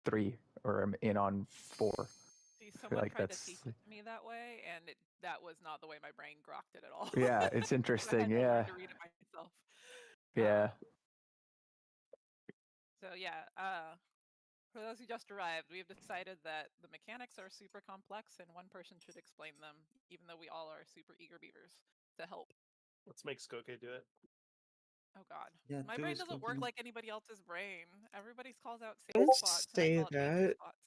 3 or I'm in on 4. See, I feel someone like tried to that's teach it to me that way, and that was not the way my brain grokked it at all. yeah, it's So I interesting. had to Yeah, learn to read it myself. yeah, So yeah, for those who just arrived, we have decided that the mechanics are super complex, and one person should explain them, even though we all are super eager beavers to help. Let's make Skoke do it. Oh God, Yeah, my do brain it, doesn't work Skokie. like anybody else's brain. Everybody calls out safe Don't spots, and I say call it danger that. spots.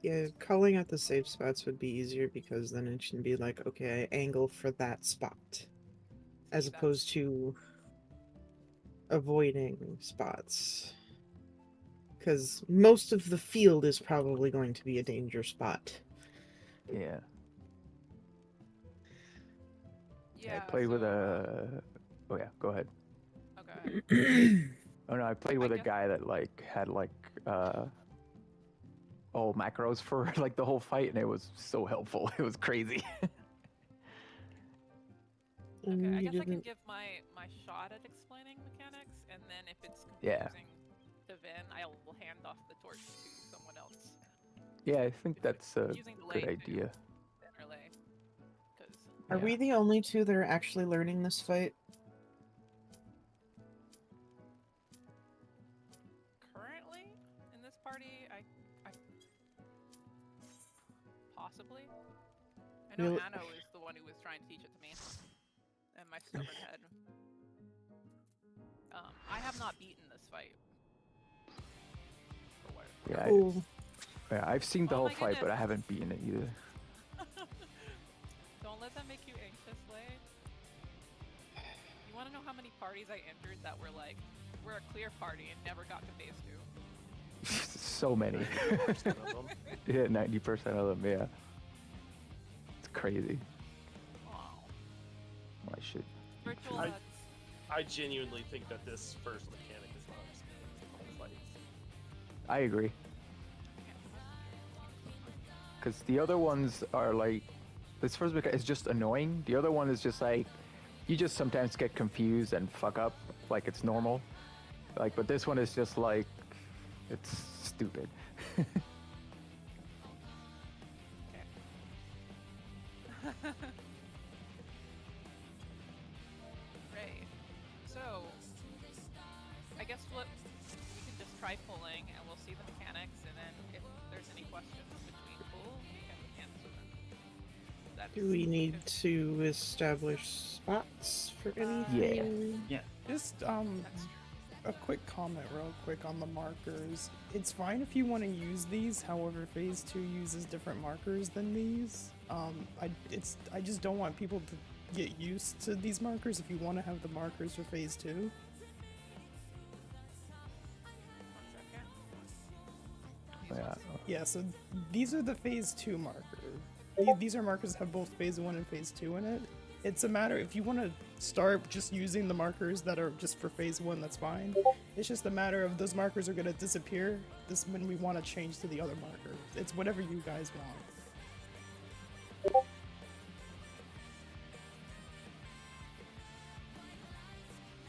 Yeah, calling out the safe spots would be easier because then it should be like, okay, I angle for that spot. As See, opposed to avoiding spots. Because most of the field is probably going to be a danger spot. yeah. Yeah, I played with so, a. Oh yeah, go ahead. okay. Oh no, I played with a guy that like had like all macros for like the whole fight, and it was so helpful. It was crazy. Okay, I You guess I can didn't. give my shot at explaining mechanics, and then if it's Yeah. confusing to Vin, I will hand off the torch to someone else. Yeah, I think If that's it's a confusing to good Lay idea. to Vin or Lay, because Are Yeah. we the only two that are actually learning this fight? currently in this party, I possibly. I know Really? Anno is the one who was trying to teach it to me, and my stubborn head. I have not beaten this fight. For what it's Yeah, worth. Cool. Yeah, I've seen the Oh whole my fight, but I goodness. haven't beaten it either. Don't let that make you anxious, Lay. You want to know how many parties I entered that were like, we're a clear party and never got to phase 2? So many. 90% of them. Yeah, 90% of them. Yeah, it's crazy. Wow. I should. Virtual I- hugs. I genuinely think that this first mechanic is not explained in the whole fight. I agree. Because the other ones are like, this first mechanic is just annoying. The other one is just like, you just sometimes get confused and fuck up, like it's normal. Like, but this one is just like, it's stupid. Right. So, I guess we can just try pulling and we'll see the mechanics, and then if there's any questions between pull, we can answer them. That's Do we need if- to establish spots for anything? Yeah. Just That's true. a quick comment real quick on the markers. It's fine if you want to use these, however phase 2 uses different markers than these. I just don't want people to get used to these markers if you want to have the markers for phase 2. 1 second. Yeah. Yeah, so these are the phase 2 markers. These are markers that have both phase 1 and phase 2 in it. It's a matter, if you want to start just using the markers that are just for phase 1, that's fine. It's just a matter of those markers are going to disappear this when we want to change to the other marker. It's whatever you guys want.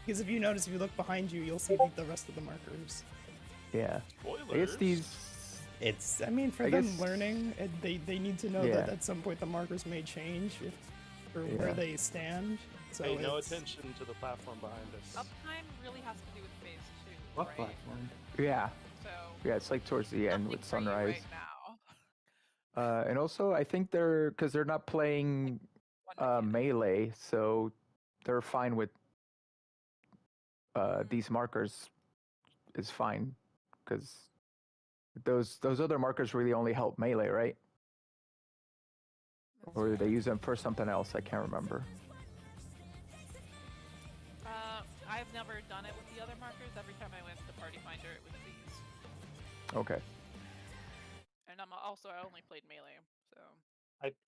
Because if you notice, if you look behind you, you'll see the rest of the markers. Yeah. Spoilers. I guess these. It's, I mean, for I them guess- learning, they need to know Yeah. that at some point the markers may change for Yeah. where they stand. So Pay no it's- attention to the platform behind us. Uptime really has to do with phase 2, What right? platform? Yeah. So, Yeah, it's like towards the end nothing with for you Sunrise. right now. And also, I think because they're not playing One mechanic. melee, so they're fine with these markers. Is fine, because those other markers really only help melee, right? That's Or do they fair. use them for something else? I can't remember. I've never done it with the other markers. Every time I went to Party Finder, it was these. Okay. And I only played melee, so.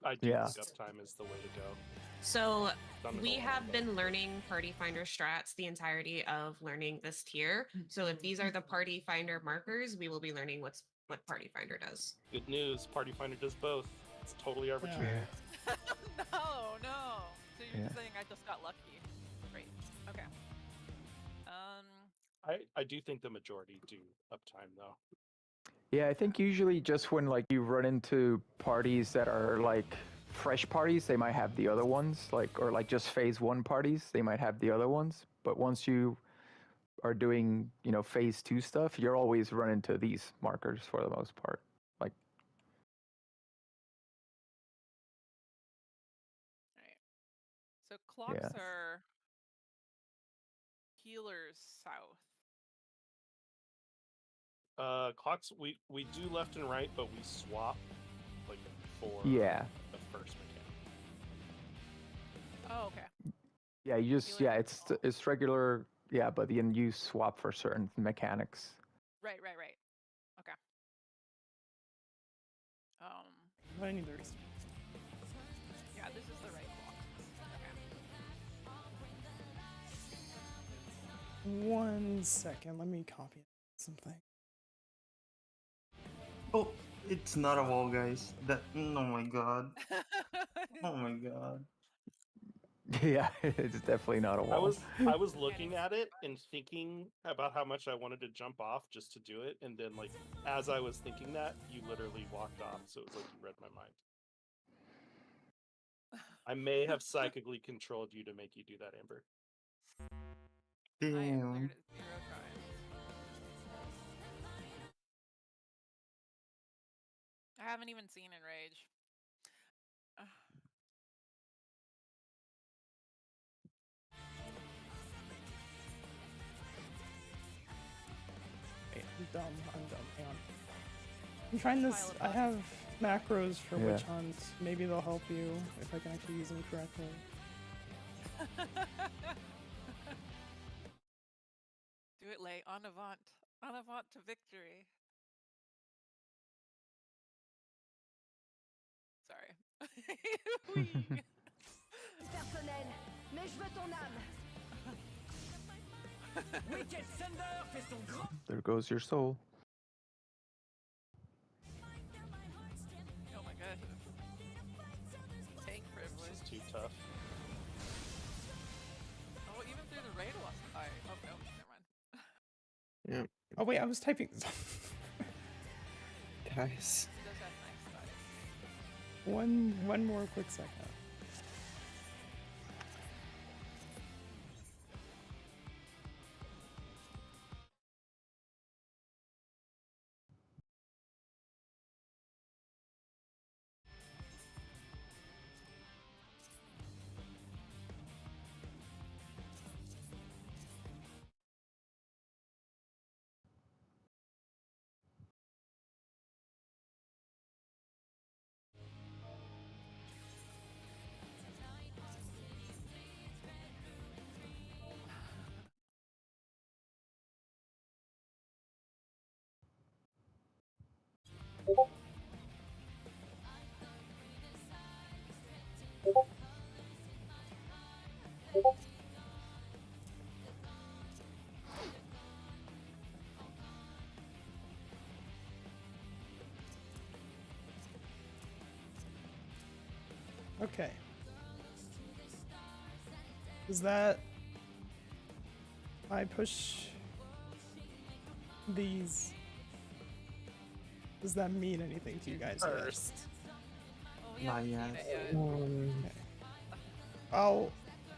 I do Yeah. think uptime is the way to go. So Done it we all, have but- been learning Party Finder strats the entirety of learning this tier. So if these are the Party Finder markers, we will be learning what Party Finder does. Good news, Party Finder does both. It's totally arbitrary. No. So you're Yeah. just saying I just got lucky. Great. Okay. I do think the majority do uptime though. Yeah, I think usually just when like you run into parties that are like fresh parties, they might have the other ones, like or like just phase one parties, they might have the other ones. But once you are doing, phase two stuff, you're always running into these markers for the most part. Like, Right. So clocks Yeah. are healers south. Clocks we do left and right, but we swap like for yeah, the first mechanic. Oh, okay. yeah, you just Healer it's regular, yeah, but then you swap for certain mechanics. Right. Okay. I need to restart. Yeah, this is the right clock. Okay. 1 second, let me copy something. Oh, it's not a wall, guys. Oh my god. Oh my god. Yeah, it's definitely not a wall. I was looking at it and thinking about how much I wanted to jump off just to do it, and then like as I was thinking that, you literally walked off, so it was like you read my mind. I may have psychically controlled you to make you do that, Amber. I have Damn. cleared it 0 tries. I haven't even seen Enrage. Wait, I'm dumb. Hang on. I'm trying this. I have macros for Yeah. witch hunt. Maybe they'll help you if I can actually use them correctly. Do it, Lay. En avant. En avant to victory. Sorry. Oui. Personnel, mais je veux ton âme. Wicked Thunder fait son grand. There goes your soul. Oh my god. Tank This privilege. is too tough. Oh, even through the raid was high. Oh no, never mind. Oh wait, I was typing. Guys. It does have nice size. one more quick second. Okay. Is that I push these? Does that mean anything to you guys? yet? First. Well, we haven't Not seen yet. it yet.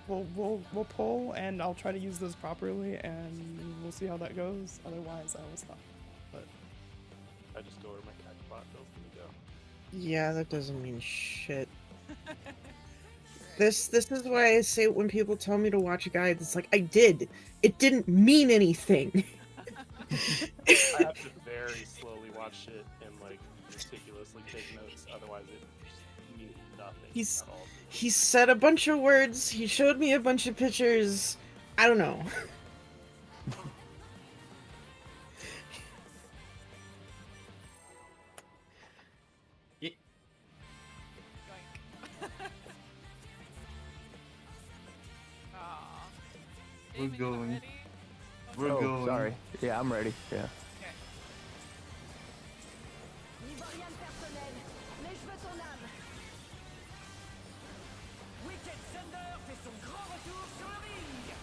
We'll pull and I'll try to use those properly and we'll see how that goes. Otherwise, I will stop. But I just go where my cat bot tells me to go. Yeah, that doesn't mean shit. This is why I say when people tell me to watch guides, it's like I did. It didn't mean anything. I have to very slowly watch it and like meticulously take notes, otherwise it just means nothing He's- at all. He said a bunch of words. He showed me a bunch of pictures. I don't know. Yoink. Aw. We're Damon, you not going. ready? We're Oh, going. sorry. Yeah, I'm ready. Yeah. Okay. Nivorian personnel, mais je veux ton âme. Wicked Thunder fait son grand retour sur le ring.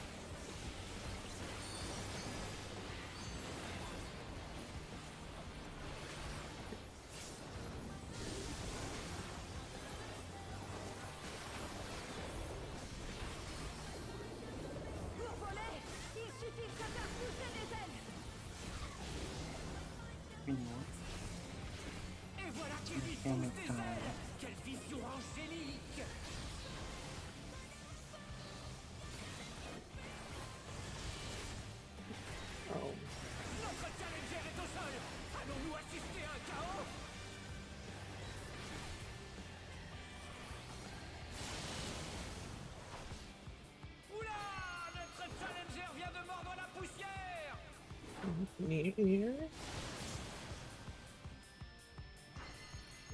Near.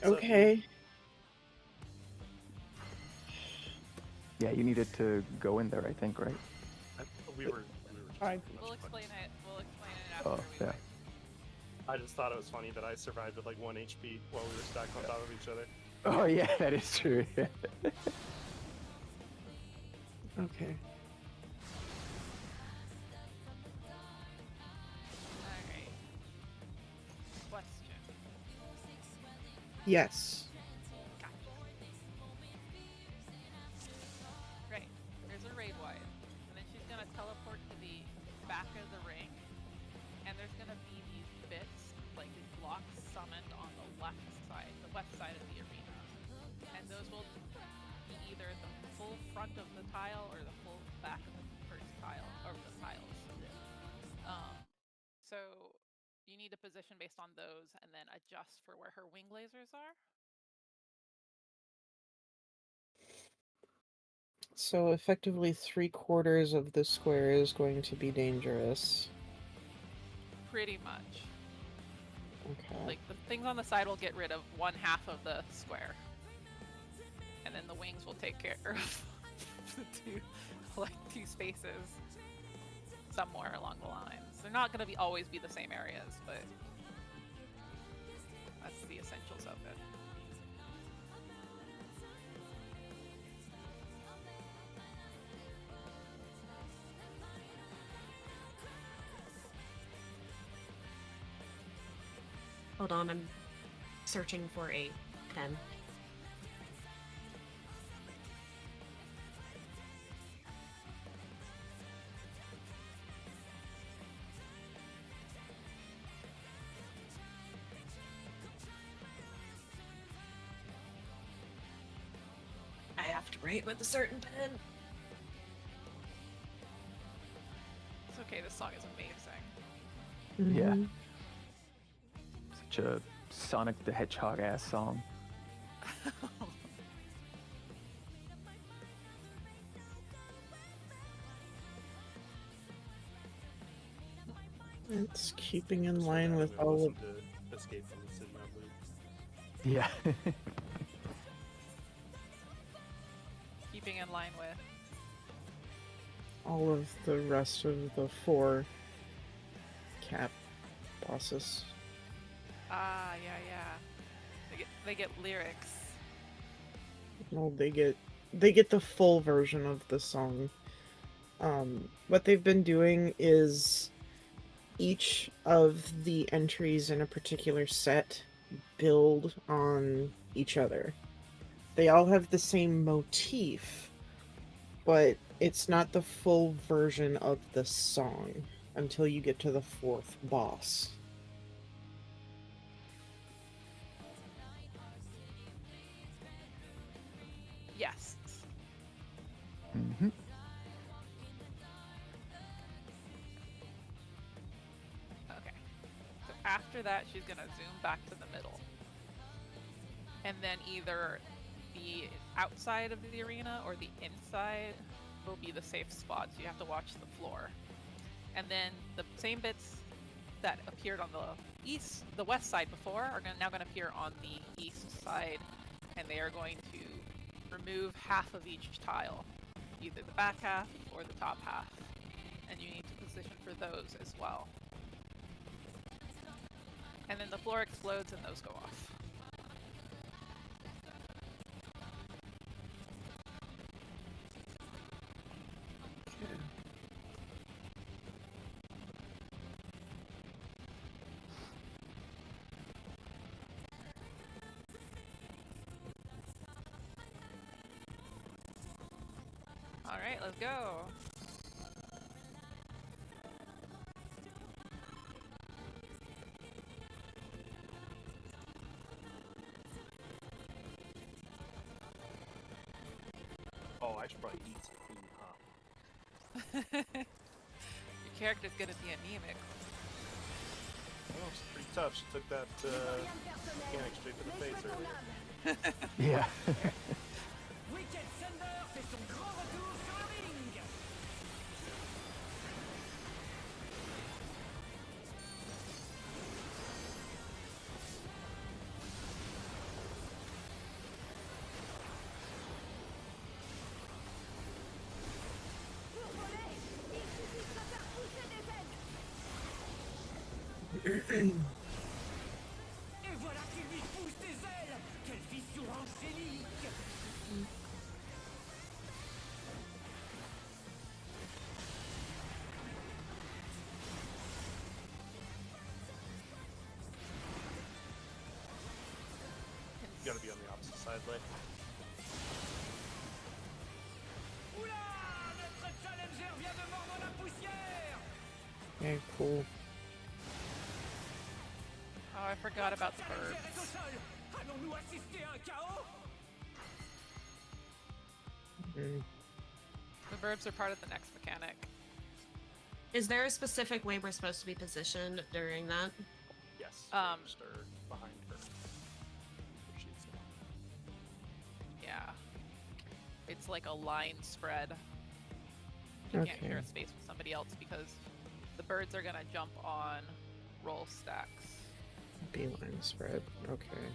So Okay. Yeah, you needed to go in there, I think, right? we were just I- pretty much We'll fucked. explain it. We'll explain it after Oh, we yeah. win. I just thought it was funny that I survived with like 1 HP while we were stacked on top of each other. Oh yeah, that is true. Okay. Alright. Question. Yes. Gotcha. Right. There's a raid wife. And then she's gonna teleport to the back of the ring. And there's gonna be these bits, like these blocks summoned on the left side, the west side of the arena. And those will be either the full front of the tile or the full back of the first tile, or the tiles. So you need to position based on those and then adjust for where her wing lasers are. So effectively 3/4 of the square is going to be dangerous. Pretty much. Okay. Like the things on the side will get rid of 1/2 of the square. And then the wings will take care of the two spaces somewhere along the lines. They're not going to always be the same areas, but that's the essentials of it. Hold on, I'm searching for a pen. I have to write with a certain pen. It's okay, this song is amazing. Yeah. Mhm. Such a Sonic the Hedgehog ass song. It's keeping in Just for line that, with I'm gonna all of. listen to Escape from the City on loop. Yeah. Keeping in line with. All of the rest of the 4 cap bosses. Ah, yeah. They get lyrics. Well, they get the full version of the song. What they've been doing is each of the entries in a particular set build on each other. They all have the same motif, but it's not the full version of the song until you get to the 4th boss. Yes. hmm Okay. So after that, she's gonna zoom back to the middle. And then either the outside of the arena or the inside will be the safe spots. You have to watch the floor. And then the same bits that appeared on the west side before are now going to appear on the east side, and they are going to remove half of each tile, either the back half or the top half, and you need to position for those as well. And then the floor explodes and those go off. Alright, let's go. Oh, I should probably eat some food, huh? Your character's gonna be anemic. Oh, it's pretty tough. She took that mechanic straight to the face earlier. Yeah. voilà qu'il lui pousse des ailes. Quelle vision angélique. You gotta be on the opposite side, Lay. Oula, notre challenger vient de mordre la poussière. Okay, cool. Oh, I forgot about the Challenger est au birds. sol. Allons-nous assister à un chaos? Mm. The birds are part of the next mechanic. Is there a specific way we're supposed to be positioned during that? Yes. Um, ranged or behind her. She's Yeah. It's like a line spread. You can't share Okay. a space with somebody else because the birds are gonna jump on roll stacks. Beeline spread. Okay.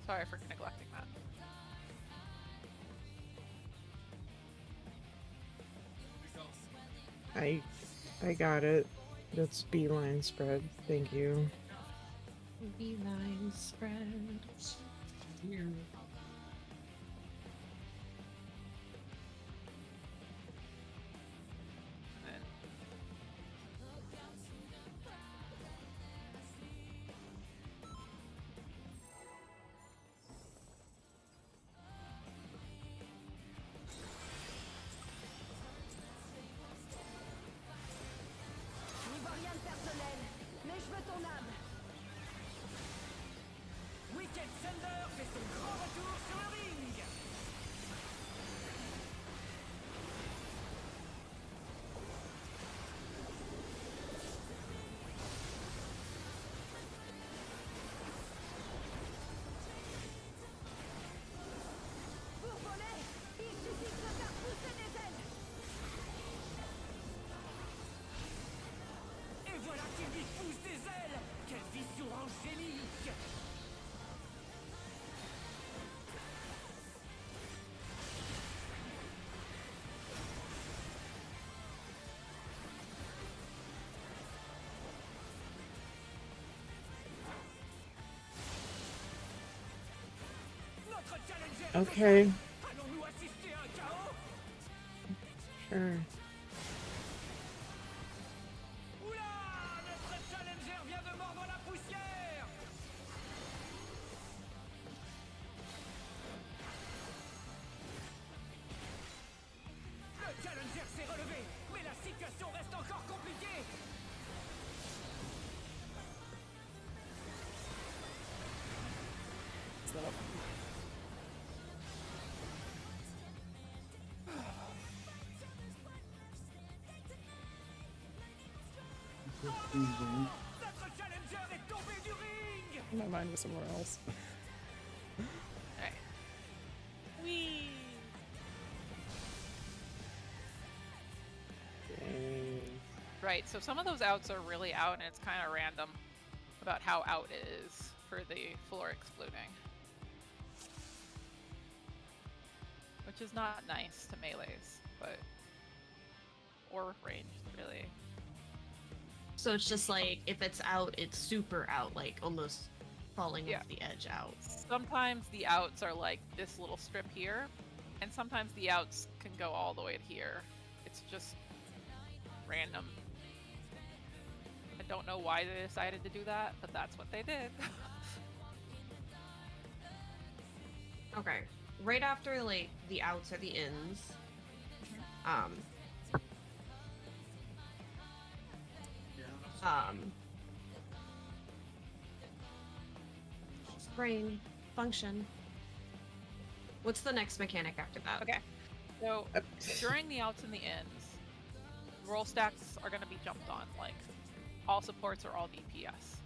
Sorry for neglecting that. I got it. That's beeline spread. Thank you. Beeline spread. And then N'y vois rien de personnel, mais je veux ton âme. Wicked Thunder fait son grand retour sur le ring. Pour voler, il suffit de faire pousser des ailes. Et voilà qu'il lui pousse des ailes. Quelle vision angélique. Notre challenger est au Okay. sol. Allons-nous assister à un chaos? Sure. Oula, notre challenger vient de mordre la poussière. Le challenger s'est relevé, mais la situation reste encore compliquée. Is that up? Notre challenger est tombé du ring. My mind was somewhere else. Alright. Whee! Dang. Right, so some of those outs are really out and it's kind of random about how out it is for the floor exploding. Which is not nice to melees, but... or ranged, really. So it's just like if it's out, it's super out, like almost falling Yeah. off the edge out. Sometimes the outs are like this little strip here, and sometimes the outs can go all the way to here. It's just random. I don't know why they decided to do that, but that's what they did. Okay. Right after like the outs or the ins, um, brain function. What's the next mechanic after that? Okay. So during the outs and the ins, roll stacks are going to be jumped on, like all supports or all DPS.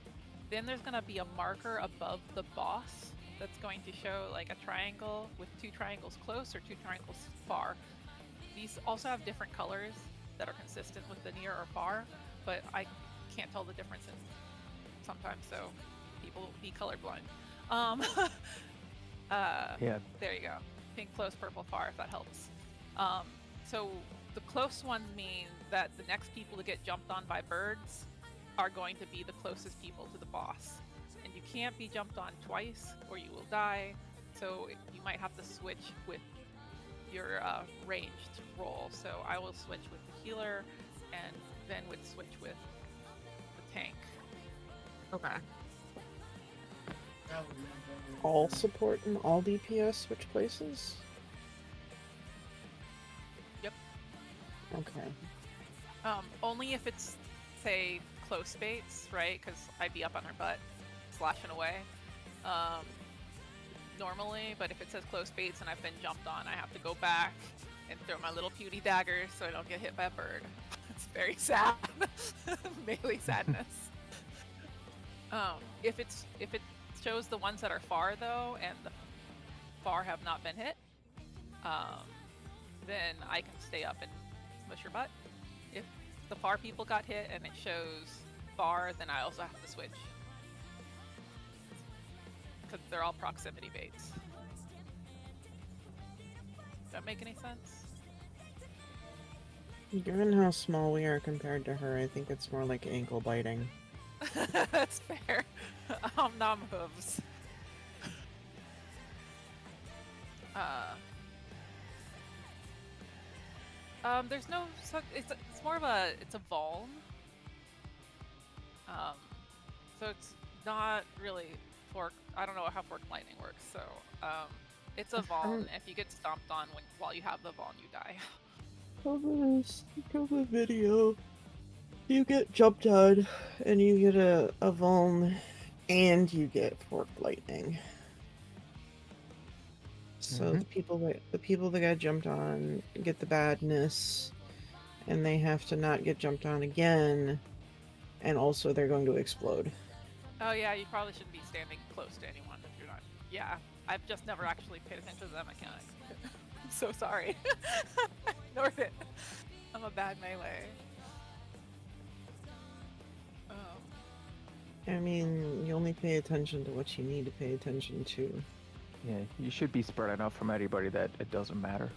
Then there's going to be a marker above the boss that's going to show like a triangle with two triangles close or two triangles far. These also have different colors that are consistent with the near or far, but I can't tell the difference in sometimes, so people be colorblind. Yeah. There you go. Pink close, purple far, if that helps. So the close ones mean that the next people to get jumped on by birds are going to be the closest people to the boss. And you can't be jumped on twice or you will die. So you might have to switch with your ranged role. So I will switch with the healer and then would switch with the tank. Okay. All support and all DPS switch places? Yep. Okay. Only if it's, say, close baits, right? Because I'd be up on her butt, slashing away. Normally, but if it says close baits and I've been jumped on, I have to go back and throw my little puny daggers so I don't get hit by a bird. It's very sad. Melee sadness. If it shows the ones that are far though, and the far have not been hit, then I can stay up and smush your butt. If the far people got hit and it shows far, then I also have to switch. Because they're all proximity baits. Does that make any sense? Given how small we are compared to her, I think it's more like ankle biting. That's fair. Nom hooves. There's no. It's more of a. It's a vuln. So it's not really fork. I don't know how fork lightning works. So it's a vuln. If you get stomped on while you have the vuln, you die. Cover video. You get jumped on, and you get a vuln, and you get fork lightning. So the people that got jumped on get the badness, and they have to not get jumped on again, and also they're going to explode. Oh yeah, you probably shouldn't be standing close to anyone if you're not. Yeah, I've just never actually paid attention to that mechanic. I'm so sorry. I ignored it. I'm a bad melee. I mean, you only pay attention to what you need to pay attention to. Yeah, you should be spread enough from anybody that it doesn't matter.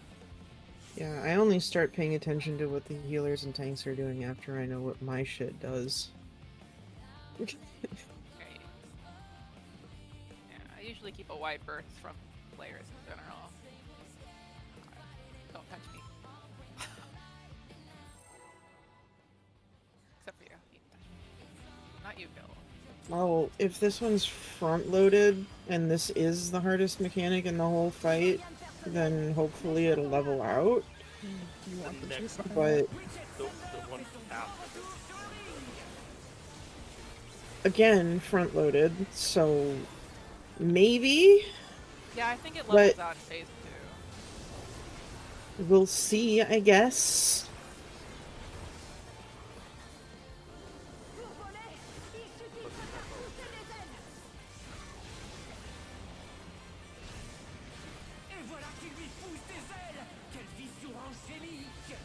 Yeah, I only start paying attention to what the healers and tanks are doing after I know what my shit does. Okay. Yeah, I usually keep a wide berth from players in general. Don't touch me. Except for you. You can touch me. Not you, Bill. Well, if this one's front-loaded, and this is the hardest mechanic in the whole fight, then hopefully it'll level out. You want the Next. two But The one after this. again, front-loaded, so maybe Yeah, I think it levels But- out in phase 2. we'll see, I guess. Pour voler, il suffit de faire pousser des ailes. Et voilà qui lui pousse des ailes. Quelle vision angélique.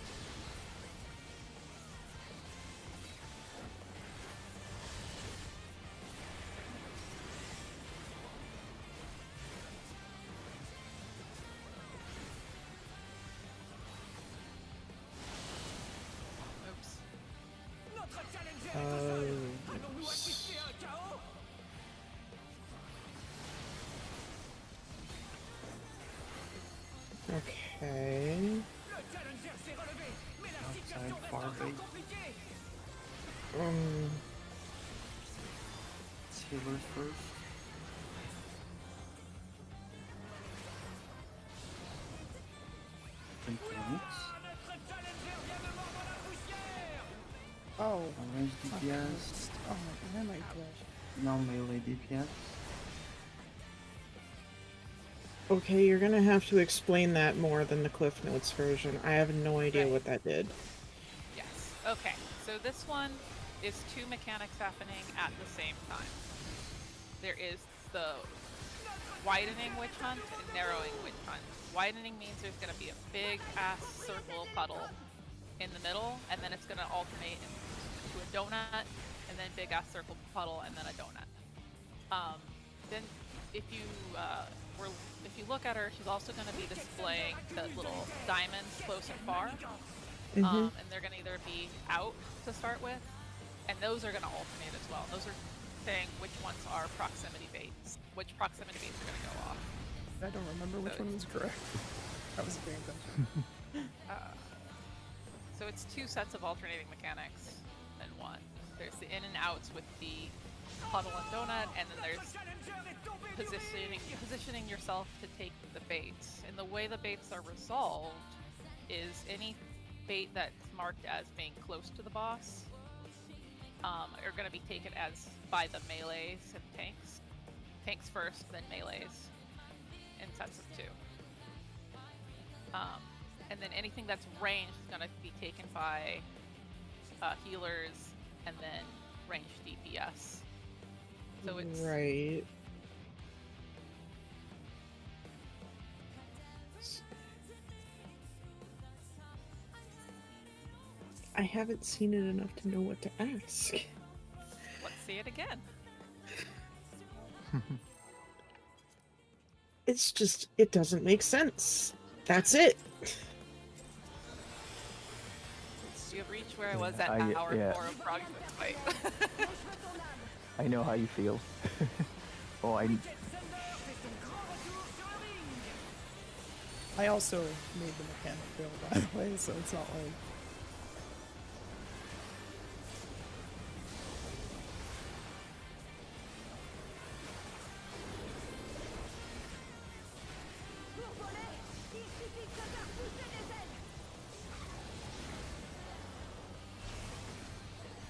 Oops. Notre challenger est au sol. Allons-nous Oops. assister à un chaos? Okay. Le challenger s'est relevé, mais la situation reste far encore right. compliquée. Healers first. And tanks. Ah, notre challenger vient de mordre la poussière. Oh. Orange DPS. Oh my gosh. Now melee DPS. Okay, you're gonna have to explain that more than the Cliff Notes version. I have no idea Right. what that did. Yes. Okay. So this one is 2 mechanics happening at the same time. There is the widening witch hunt and narrowing witch hunt. Widening means there's going to be a big ass circle puddle in the middle, and then it's going to alternate into a donut, and then big ass circle puddle, and then a donut. Then if you if you look at her, she's also going to be displaying the little diamonds close and far. And they're going to either be out to start with, and those are going to alternate as well. Those are saying which ones are proximity baits, which proximity baits are going to go off. I don't remember which one was correct. I wasn't paying attention. So it's two sets of alternating mechanics than one. There's the in and outs with the puddle and donut, and then there's positioning yourself to take the baits. And the way the baits are resolved is any bait that's marked as being close to the boss are going to be taken as by the melees and tanks. Tanks first, then melees, in sets of two. And then anything that's ranged is going to be taken by healers and then ranged DPS. So it's right. I haven't seen it enough to know what to ask. Let's see it again. It's just, it doesn't make sense. That's it. You've reached where I was at hour 4 of progress fight. I know how you feel. Oh, I also made the mechanic fail, by the way, so it's not like...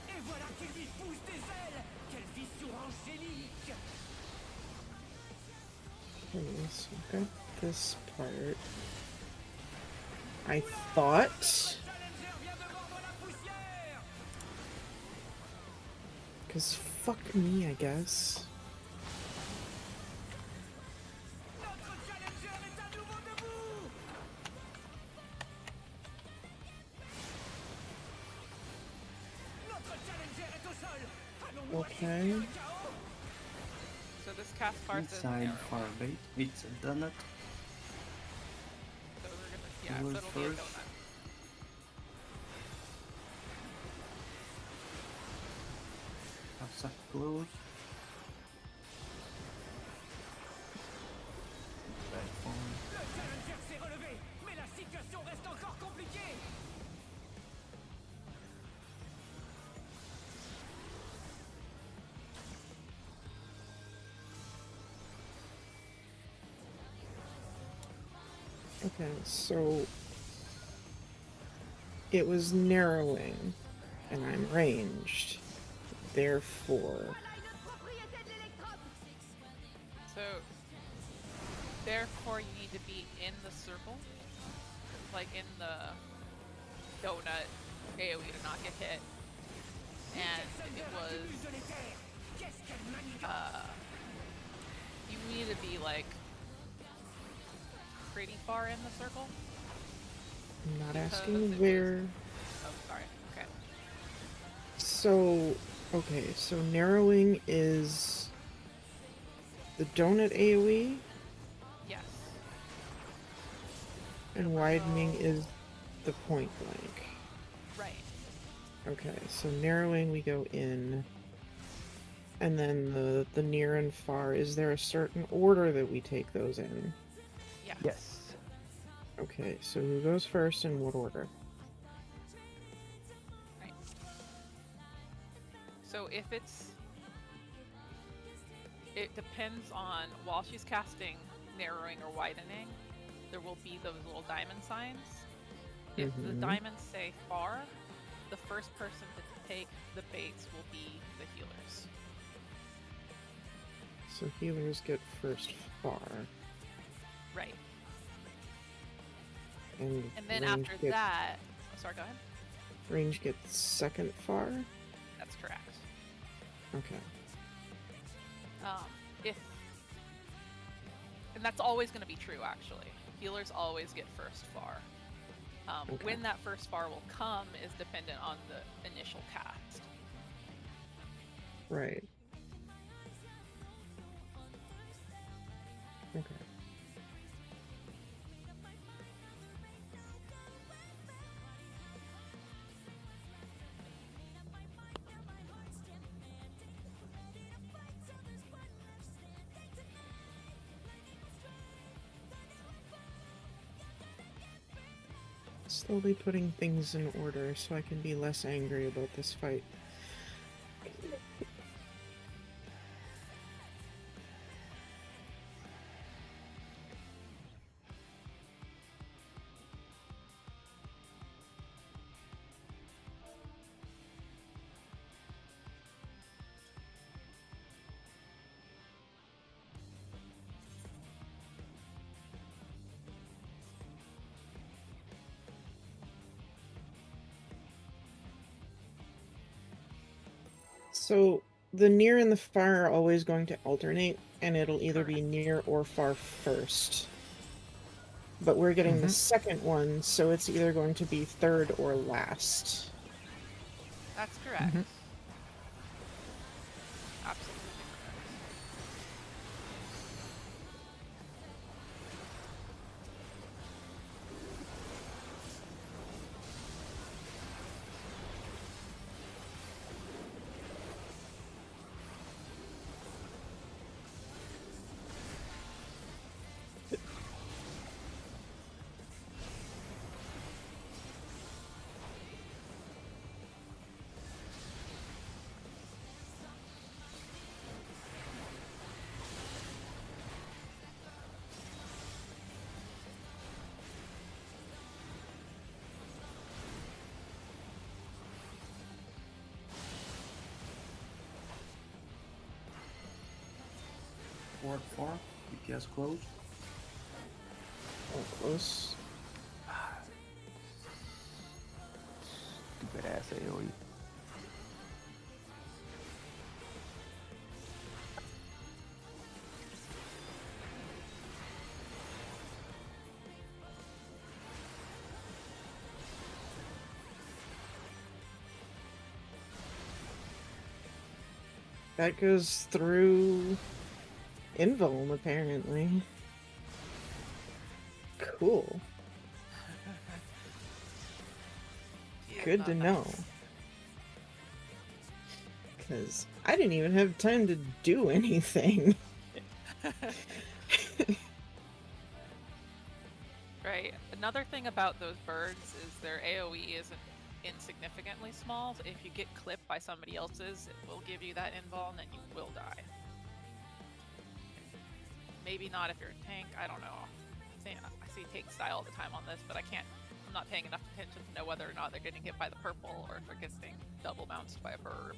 Et voilà qu'il lui pousse des ailes. Quelle vision angélique. Okay, so I got this part. I thought... Because fuck me, I guess. Okay. So this cast bar says Inside narrow. far bait. It's a donut. So we're gonna, yeah, so Healers it'll be a first. donut. Outside close. Platform. Le challenger s'est relevé, mais la situation reste encore compliquée. Okay, so... It was narrowing, and I'm ranged. Therefore... Voilà une propriété de l'électrode. So therefore you need to be in the circle, like in the donut AoE to not get hit. And it was you need to be like pretty far in the circle. I'm not Because asking it was- where... Oh, sorry. Okay. So... Okay, so narrowing is... The donut AoE, Yes. and widening is the point blank. Right. Okay, so narrowing we go in, and then the near and far. Is there a certain order that we take those in? Yes. yes. Okay, so who goes first and what order? Right. So if it depends on, while she's casting narrowing or widening, there will be those little diamond signs. If the Mhm. diamonds say far, the first person to take the baits will be the healers. So healers get first far, Right. and And then range after gets, that, sorry, go ahead. range gets second far. That's correct. Okay. And that's always going to be true, actually. Healers always get first far. Okay. When that first far will come is dependent on the initial cast. Right. Okay. Slowly putting things in order so I can be less angry about this fight. So the near and the far are always going to alternate, and it'll either be near or far first. But we're getting the second one, so it's either going to be third or last. That's correct. Absolutely correct. Ward 4, DPS close. Oh, close. Stupid ass AoE. That goes through Invuln, apparently. Cool. Good to know. Because I didn't even have time to do anything. Right. Another thing about those birds is their AoE isn't insignificantly small. So if you get clipped by somebody else's, it will give you that invuln and you will die. Maybe not if you're a tank, I don't know. I see tanks die all the time on this, but I'm not paying enough attention to know whether or not they're getting hit by the purple or if they're getting double bounced by a bird.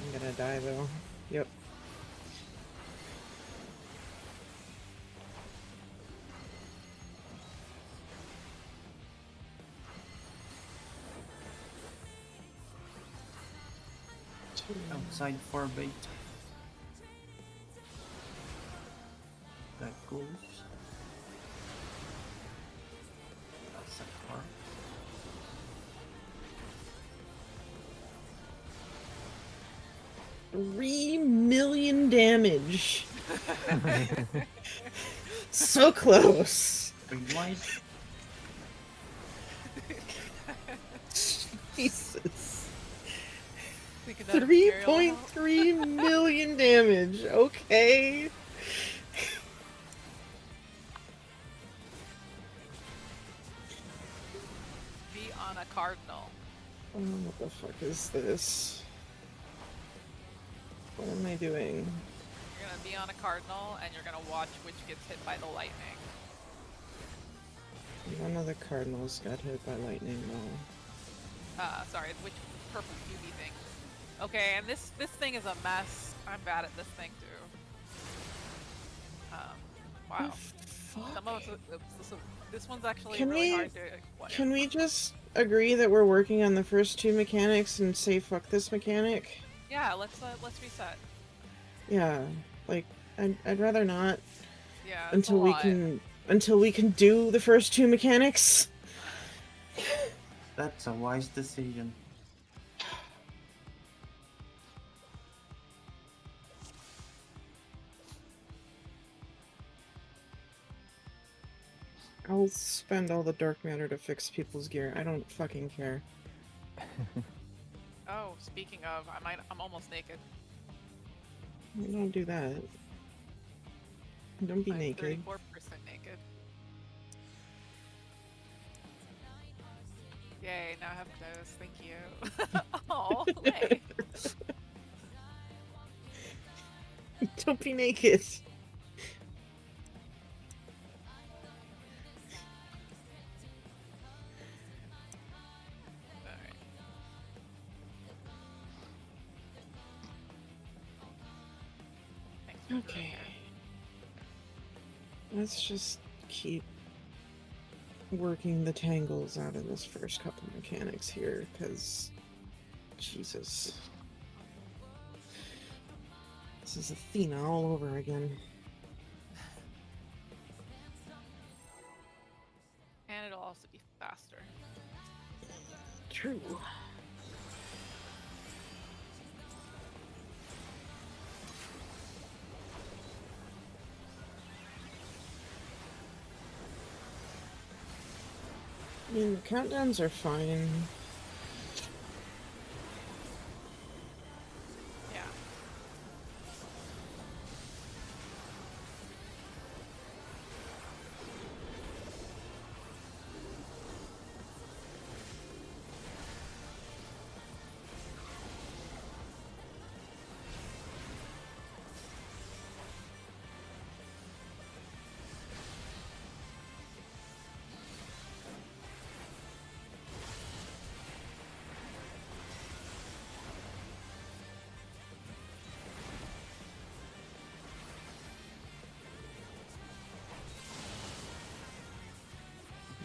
I'm gonna die though. Yep. Outside for bait. That goes. Outside for. 3 million damage. So close. Wait, why? Jesus. Thinking that Imperial help? 3.3 million damage. Okay. Be on a cardinal. Oh, what the fuck is this? What am I doing? You're gonna be on a cardinal, and you're gonna watch which gets hit by the lightning. One of the cardinals got hit by lightning though. Sorry, which purple QB thing. Okay, and this thing is a mess. I'm bad at this thing too. Wow. Some of us, this one's actually Can really we- hard to explain. Can we just agree that we're working on the first two mechanics and say fuck this mechanic? Yeah, let's reset. Yeah, like I'd rather not Yeah, it's until a we lot. can do the first two mechanics. That's a wise decision. I'll spend all the dark matter to fix people's gear. I don't fucking care. Oh, speaking of, I'm almost naked. Don't do that. Don't be I'm naked. 34% naked. Yay, now I have clothes. Thank you. Oh, hey. Don't be naked. Alright. Thanks for doing Okay. that. Let's just keep working the tangles out of this first couple mechanics here, because Jesus. This is Athena all over again. And it'll also be faster. True. I mean, the countdowns are fine. Yeah.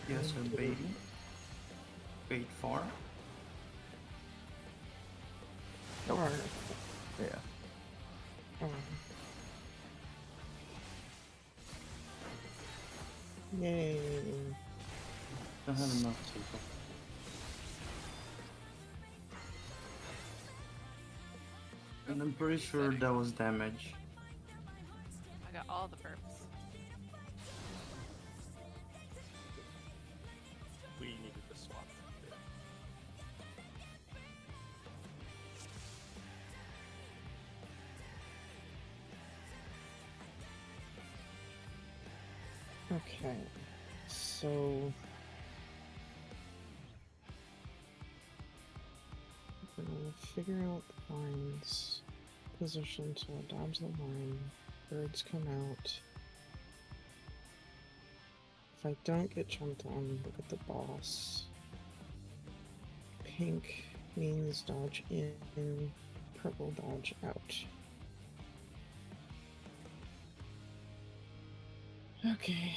Yes, sir, baby. Wait for. Or, Yeah. or. Yay. Don't have enough people. And I'm pretty sure that was damage. I got all the perps. We needed to swap. Okay. So. We'll figure out the line's position so I dodge the line. Birds come out. If I don't get jumped on, look at the boss. Pink means dodge in, purple dodge out. Okay.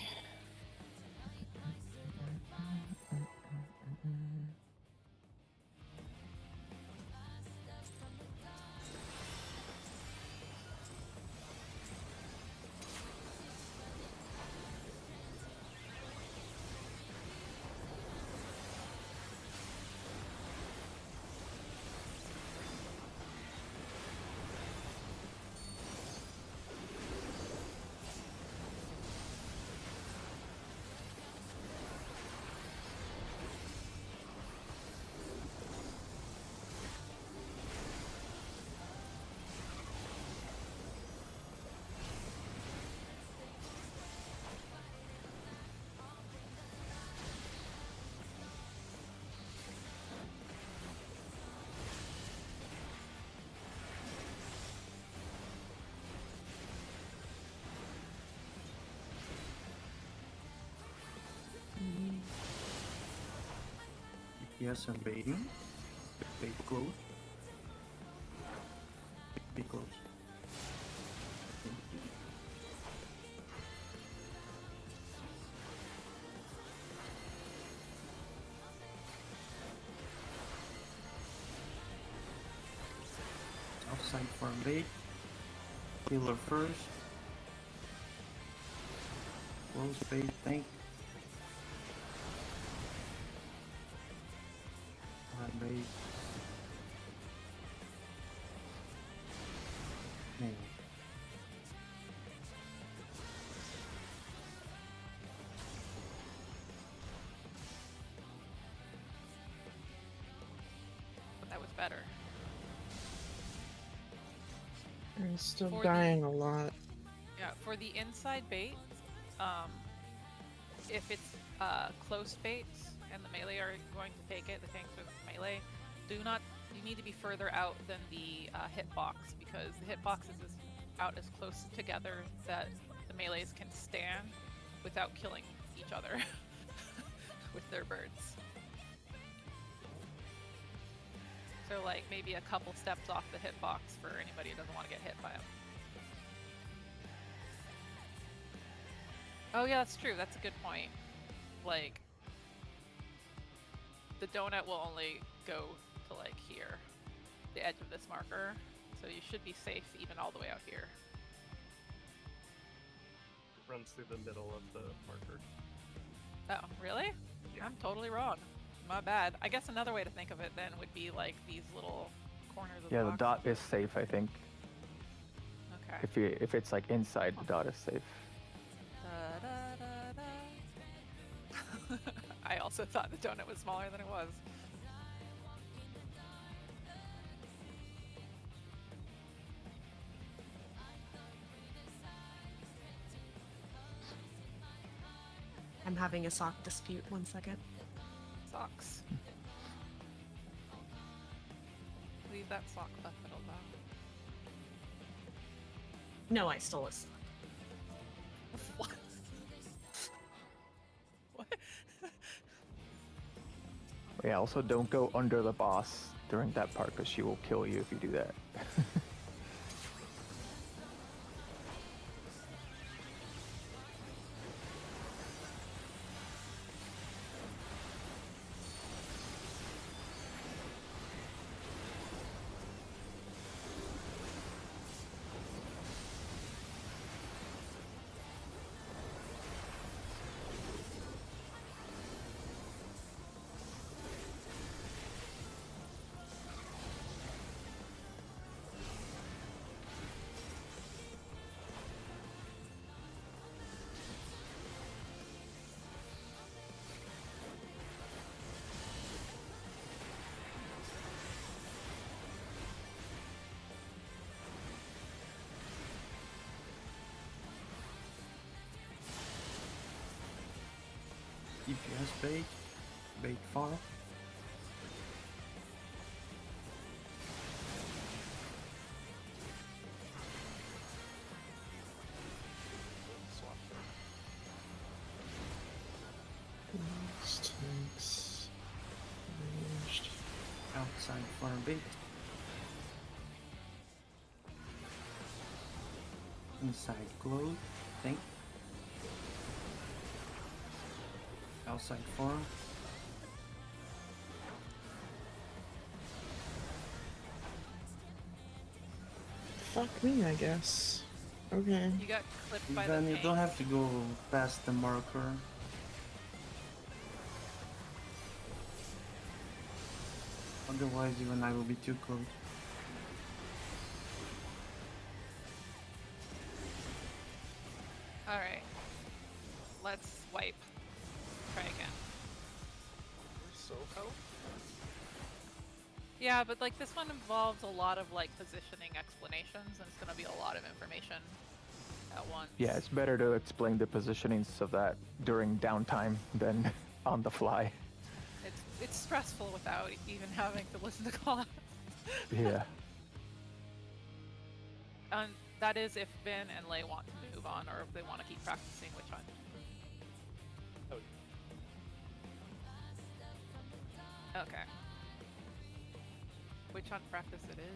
DPS are baiting. Bait close. Bait close. Offside farm bait. Healer first. Close bait tank. Farm bait. Man. But that was better. I'm still For the- dying a lot. Yeah, for the inside bait, if it's close baits and the melee are going to take it, the tanks are melee, you need to be further out than the hitbox, because the hitbox is out as close together that the melees can stand without killing each other with their birds. So like maybe a couple steps off the hitbox for anybody who doesn't want to get hit by them. Oh yeah, that's true. That's a good point. Like, the donut will only go to like here, the edge of this marker, so you should be safe even all the way out here. It runs through the middle of the marker. Oh, really? Yeah. I'm totally wrong. My bad. I guess another way to think of it then would be like these little corners of Yeah, the the box. dot is safe, I think. Okay. If it's like inside, the dot is safe. Da, da, da, da. I also thought the donut was smaller than it was. I'm having a sock dispute. 1 second. Socks. Leave that sock bucket alone. No, I stole a sock. What? What? Yeah, also don't go under the boss during that part, because she will kill you if you do that. DPS bait. Bait farm. Swap there. These tanks. Ranged. Outside farm bait. Inside close. Tank. Outside farm. Fuck me, I guess. Okay. You got clipped by the Then you tank. don't have to go past the marker. Otherwise, even I will be too close. Alright. Let's wipe. Try again. So cool. Yeah, but like this one involves a lot of like positioning explanations, and it's gonna be a lot of information at once. Yeah, it's better to explain the positionings of that during downtime than on the fly. It's stressful without even having to listen to class. Yeah. And that is if Vin and Lei want to move on, or if they want to keep practicing, which one. Okay. Witch hunt practice it is.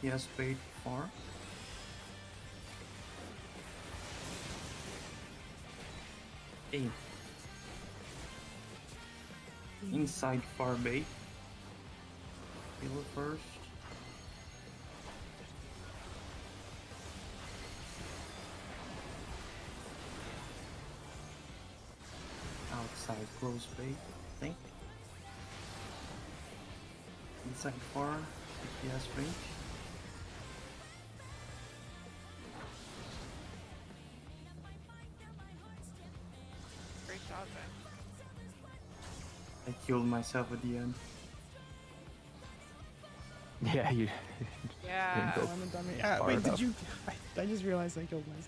He has paid for. A. Inside far bait. Kill it first. Outside close bait, I think. Inside far, DPS range. Great job, Ben. I killed myself at the end. Yeah, you. Yeah. Go Oh, I'm a dummy. Yeah, far wait, enough. did you? I just realized I killed myself.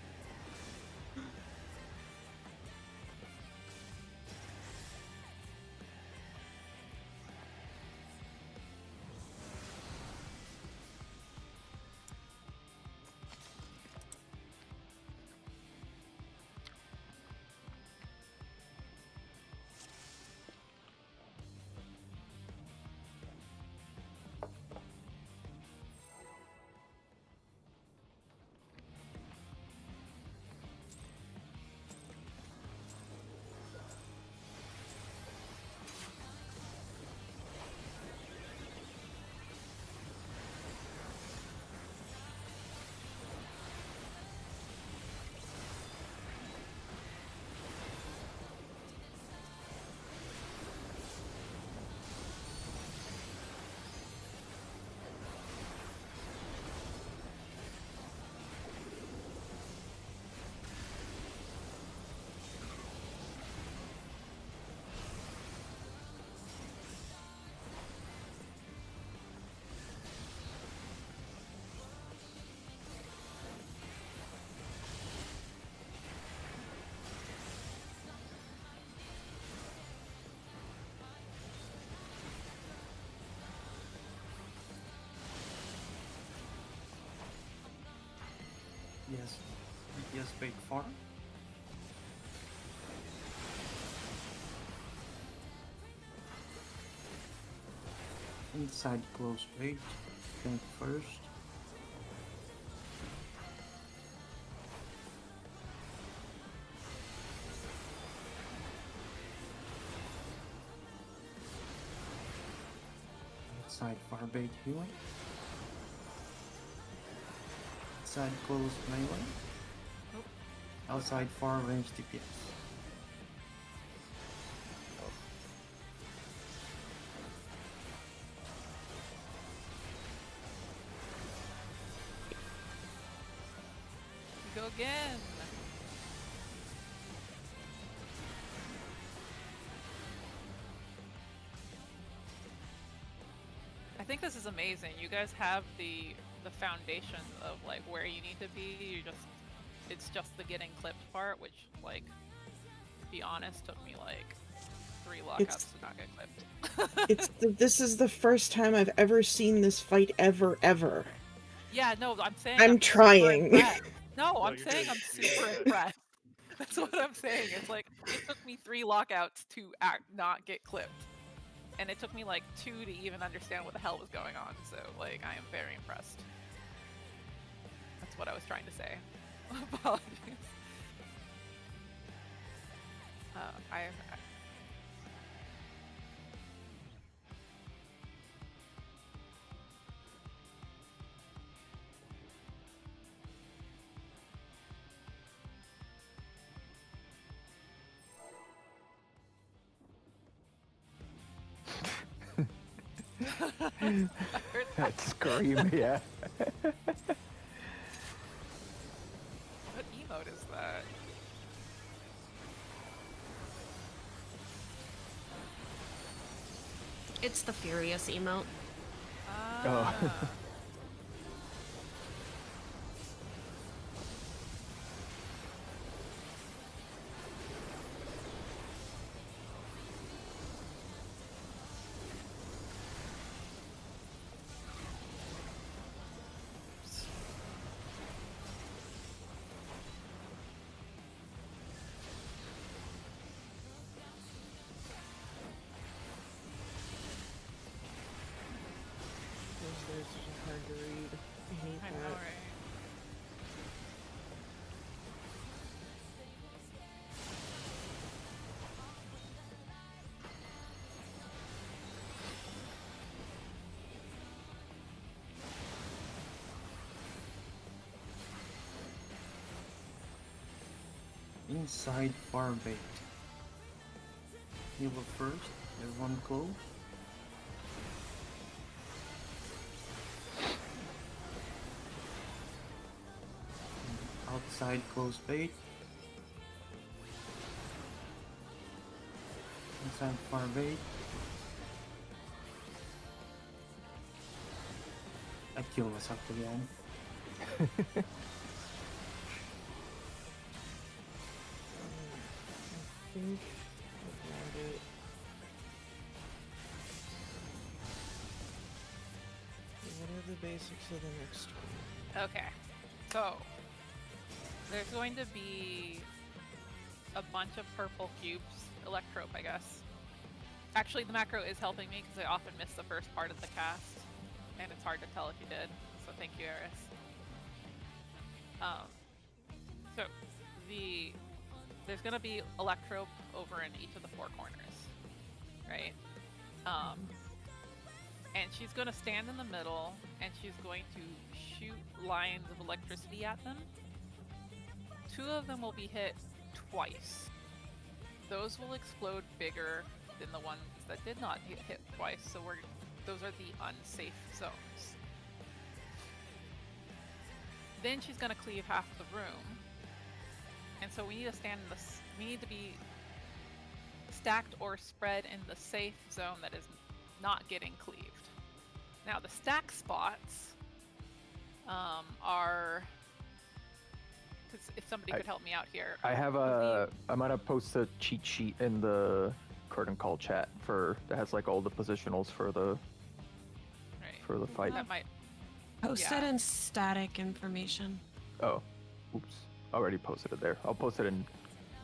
Yes. DPS bait far. Inside close bait. Tank first. Outside far bait healing. Outside close melee. Outside far range DPS. Go again. I think this is amazing. You guys have the foundation of like where you need to be. It's just the getting clipped part, which, like, to be honest, took me like 3 lockouts to not get clipped. This is the first time I've ever seen this fight ever. Yeah, no, I'm saying I'm super trying. impressed. No, No, I'm you're saying good. I'm You're super good. impressed. That's what I'm saying. It's like it took me 3 lockouts to not get clipped, and it took me like 2 to even understand what the hell was going on. So like I am very impressed. That's what I was trying to say. Apologies. I heard that. That scream, yeah. What emote is that? It's the Furious emote. Ah. Those are so hard to read. I hate I that. know, right? Inside far bait. Healer first, everyone close. Outside close bait. Inside far bait. I killed myself again. I think I got it. What are the basics of the next one? Okay, so there's going to be a bunch of purple cubes, electrope, I guess. Actually, the macro is helping me because I often miss the first part of the cast, and it's hard to tell if you did. So thank you, Eris. So there's going to be electrope over in each of the 4 corners, right? And she's going to stand in the middle, and she's going to shoot lines of electricity at them. 2 of them will be hit twice. Those will explode bigger than the ones that did not get hit twice, so those are the unsafe zones. Then she's going to cleave half the room, and so we need to we need to be stacked or spread in the safe zone that is not getting cleaved. Now the stack spots are, because if somebody could help me out here. I have I'm gonna post a cheat sheet in the curtain call chat that has like all the positionals for the fight. That might Posted in static information. Oh, oops. Already posted it there. I'll post it in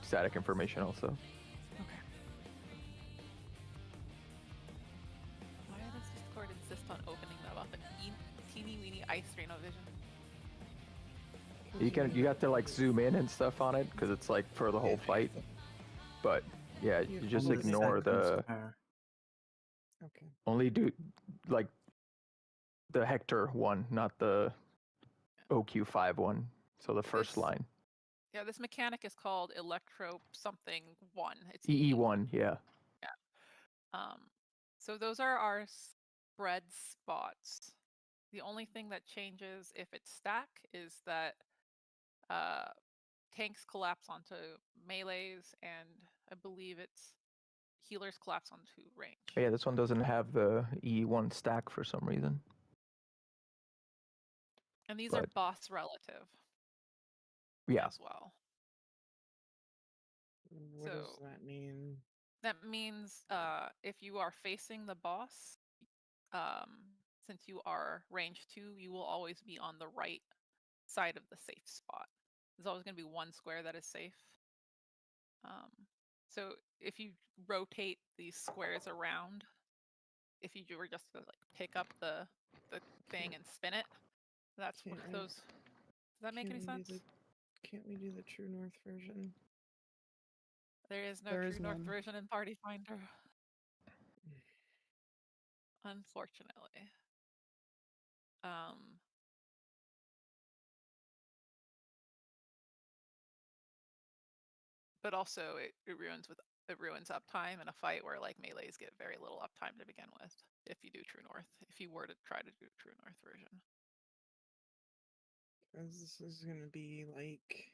static information also. Okay. Why does Discord insist on opening them up in teeny weeny ice Vision? You got to like zoom in and stuff on it because it's like for the whole fight. But yeah, you just Only ignore the seconds pair. Okay. only do like the Hector one, not the OQ5 one. So the first line. Yeah, this mechanic is called Electro something 1. It's EE1, yeah. So those are our spread spots. The only thing that changes if it's stack is that tanks collapse onto melees, and I believe it's healers collapse onto range. Yeah, this one doesn't have the E1 stack for some reason. And these are boss relative. Yeah. As well. What does that mean? That means if you are facing the boss, since you are range 2, you will always be on the right side of the safe spot. There's always going to be one square that is safe. So if you rotate these squares around, if you were just to like pick up the thing and spin it, that's what Can't- those. Does that make any sense? Can't we do the True North version? There is no There True is North none. version in Party Finder. Unfortunately. But also it ruins uptime in a fight where like melees get very little uptime to begin with if you do True North, if you were to try to do True North version. This is gonna be like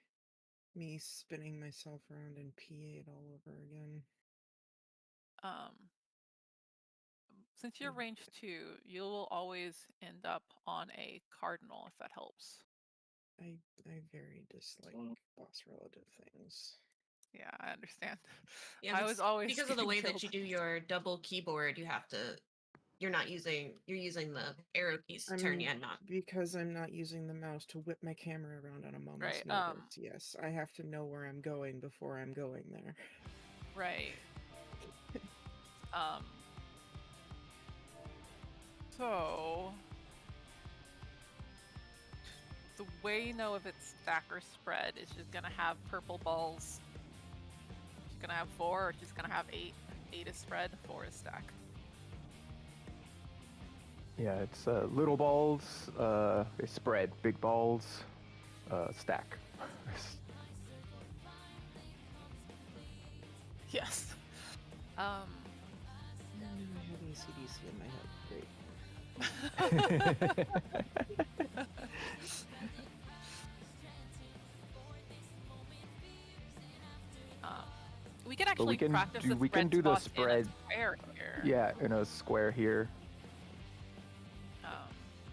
me spinning myself around in P8 all over again. Since you're range 2, you will always end up on a cardinal if that helps. I very dislike boss relative things. Yeah, I understand. Yeah, I was always because of the getting way that killed. you do your double keyboard. You're using the arrow keys to turn, not. Because I'm not using the mouse to whip my camera around on a moment's Right, notice. Yes, I have to know where I'm going before I'm going there. Right. So the way you know if it's stack or spread is she's gonna have purple balls. She's gonna have 4, or she's gonna have 8. 8 is spread, 4 is stack. Yeah, it's little balls, they spread. Big balls, stack. Yes. I have ACDC in my head. Great. We can actually can practice do- the we can spread do the spots in a spread- square here. Yeah, in a square here,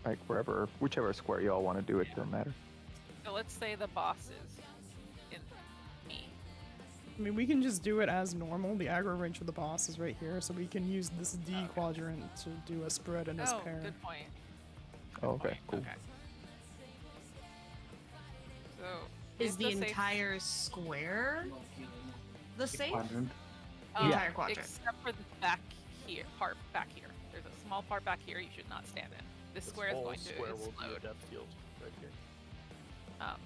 like wherever, whichever square y'all want to do it, don't matter. So let's say the boss is in E. I mean, we can just do it as normal. The aggro range for the boss is right here, so we can use this D quadrant to do a spread in this pair. Good point. Oh, okay, cool. Okay. So Is the safe- entire square the safe? Quadrant. The entire quadrant. Except for the back here, part back here. There's a small part back here you should not stand in. This square is whole going to square will be a explode. depth field right here.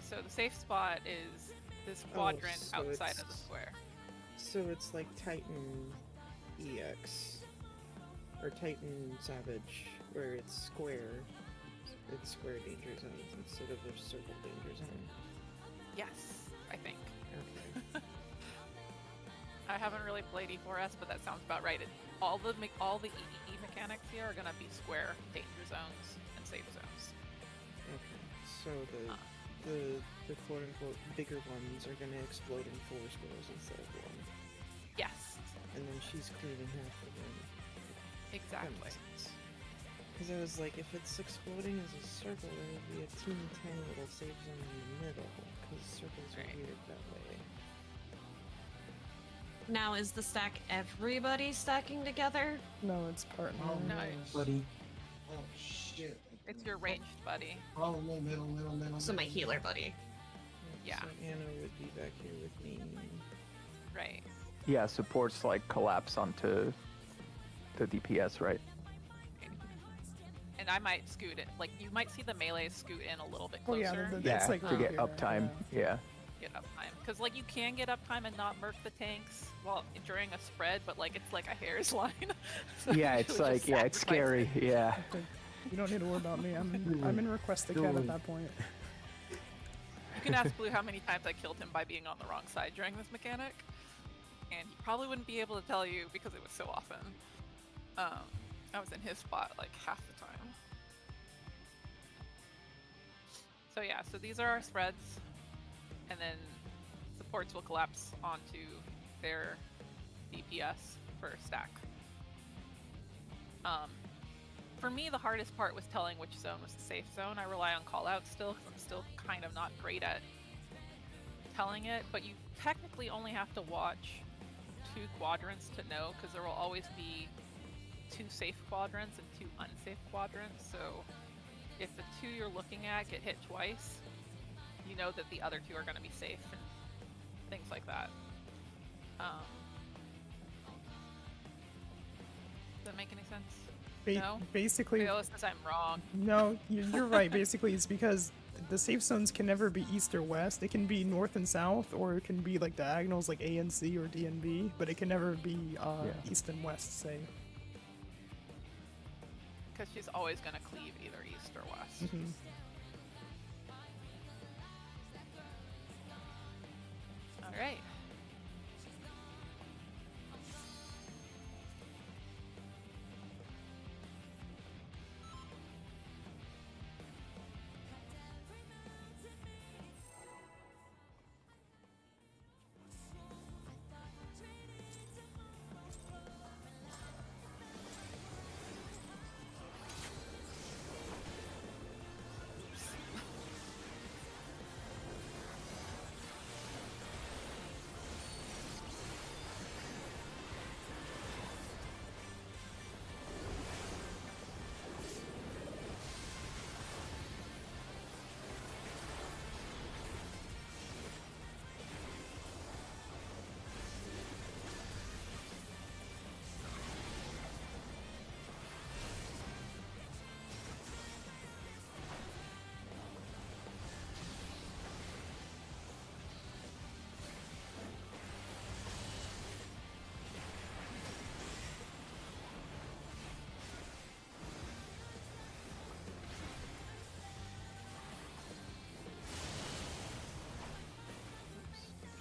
So the safe spot is this Oh, quadrant so outside of the it's- square. So it's like Titan EX or Titan Savage, where it's square. It's square danger zones instead of a circle danger zone. Yes, I think. Okay. I haven't really played E4S, but that sounds about right. All the EE mechanics here are gonna be square danger zones and safe zones. Okay. So the quote unquote bigger ones are gonna explode in 4 squares instead of 1. Yes, And then she's clearing half the room. exactly. Because I was like, if it's exploding as a circle, there would be a teeny tiny little safe zone in the middle. Because circles are Right. weird that way. Now, is the stack everybody stacking together? No, it's partner. No, Buddy. Oh shit. it's your ranged buddy. Oh, middle. So my healer buddy. Yeah. So Anna would be back here with me. Right. Yeah, supports like collapse onto the DPS, right? And I might scoot it. Like you might see the melee scoot in a little bit Oh closer. yeah, Yeah, it's like to right get here, uptime. Yeah. Get uptime, because like you can get uptime and not murk the tanks while during a spread, but like it's like a hair's line. So Yeah, you it's usually like, just yeah, it's sacrifice scary. it. Yeah. You don't need to worry about me. I'm in request account at that point. You can ask Blue how many times I killed him by being on the wrong side during this mechanic, and he probably wouldn't be able to tell you because it was so often. I was in his spot like half the time. So yeah, so these are our spreads, and then supports will collapse onto their DPS for stack. For me, the hardest part was telling which zone was the safe zone. I rely on callouts still, because I'm still kind of not great at telling it, but you technically only have to watch 2 quadrants to know, because there will always be 2 safe quadrants and 2 unsafe quadrants, so if the 2 you're looking at get hit twice, you know that the other 2 are going to be safe and things like that. Um, does that make any sense? Ba- No? Basically, Maybe Alice says I'm wrong. no, you're right. Basically, it's because the safe zones can never be east or west. It can be north and south, or it can be like diagonals like A and C or D and B, but it can never be Yeah. east and west, say. Because she's always going to cleave either east or west. Mhm. Alright.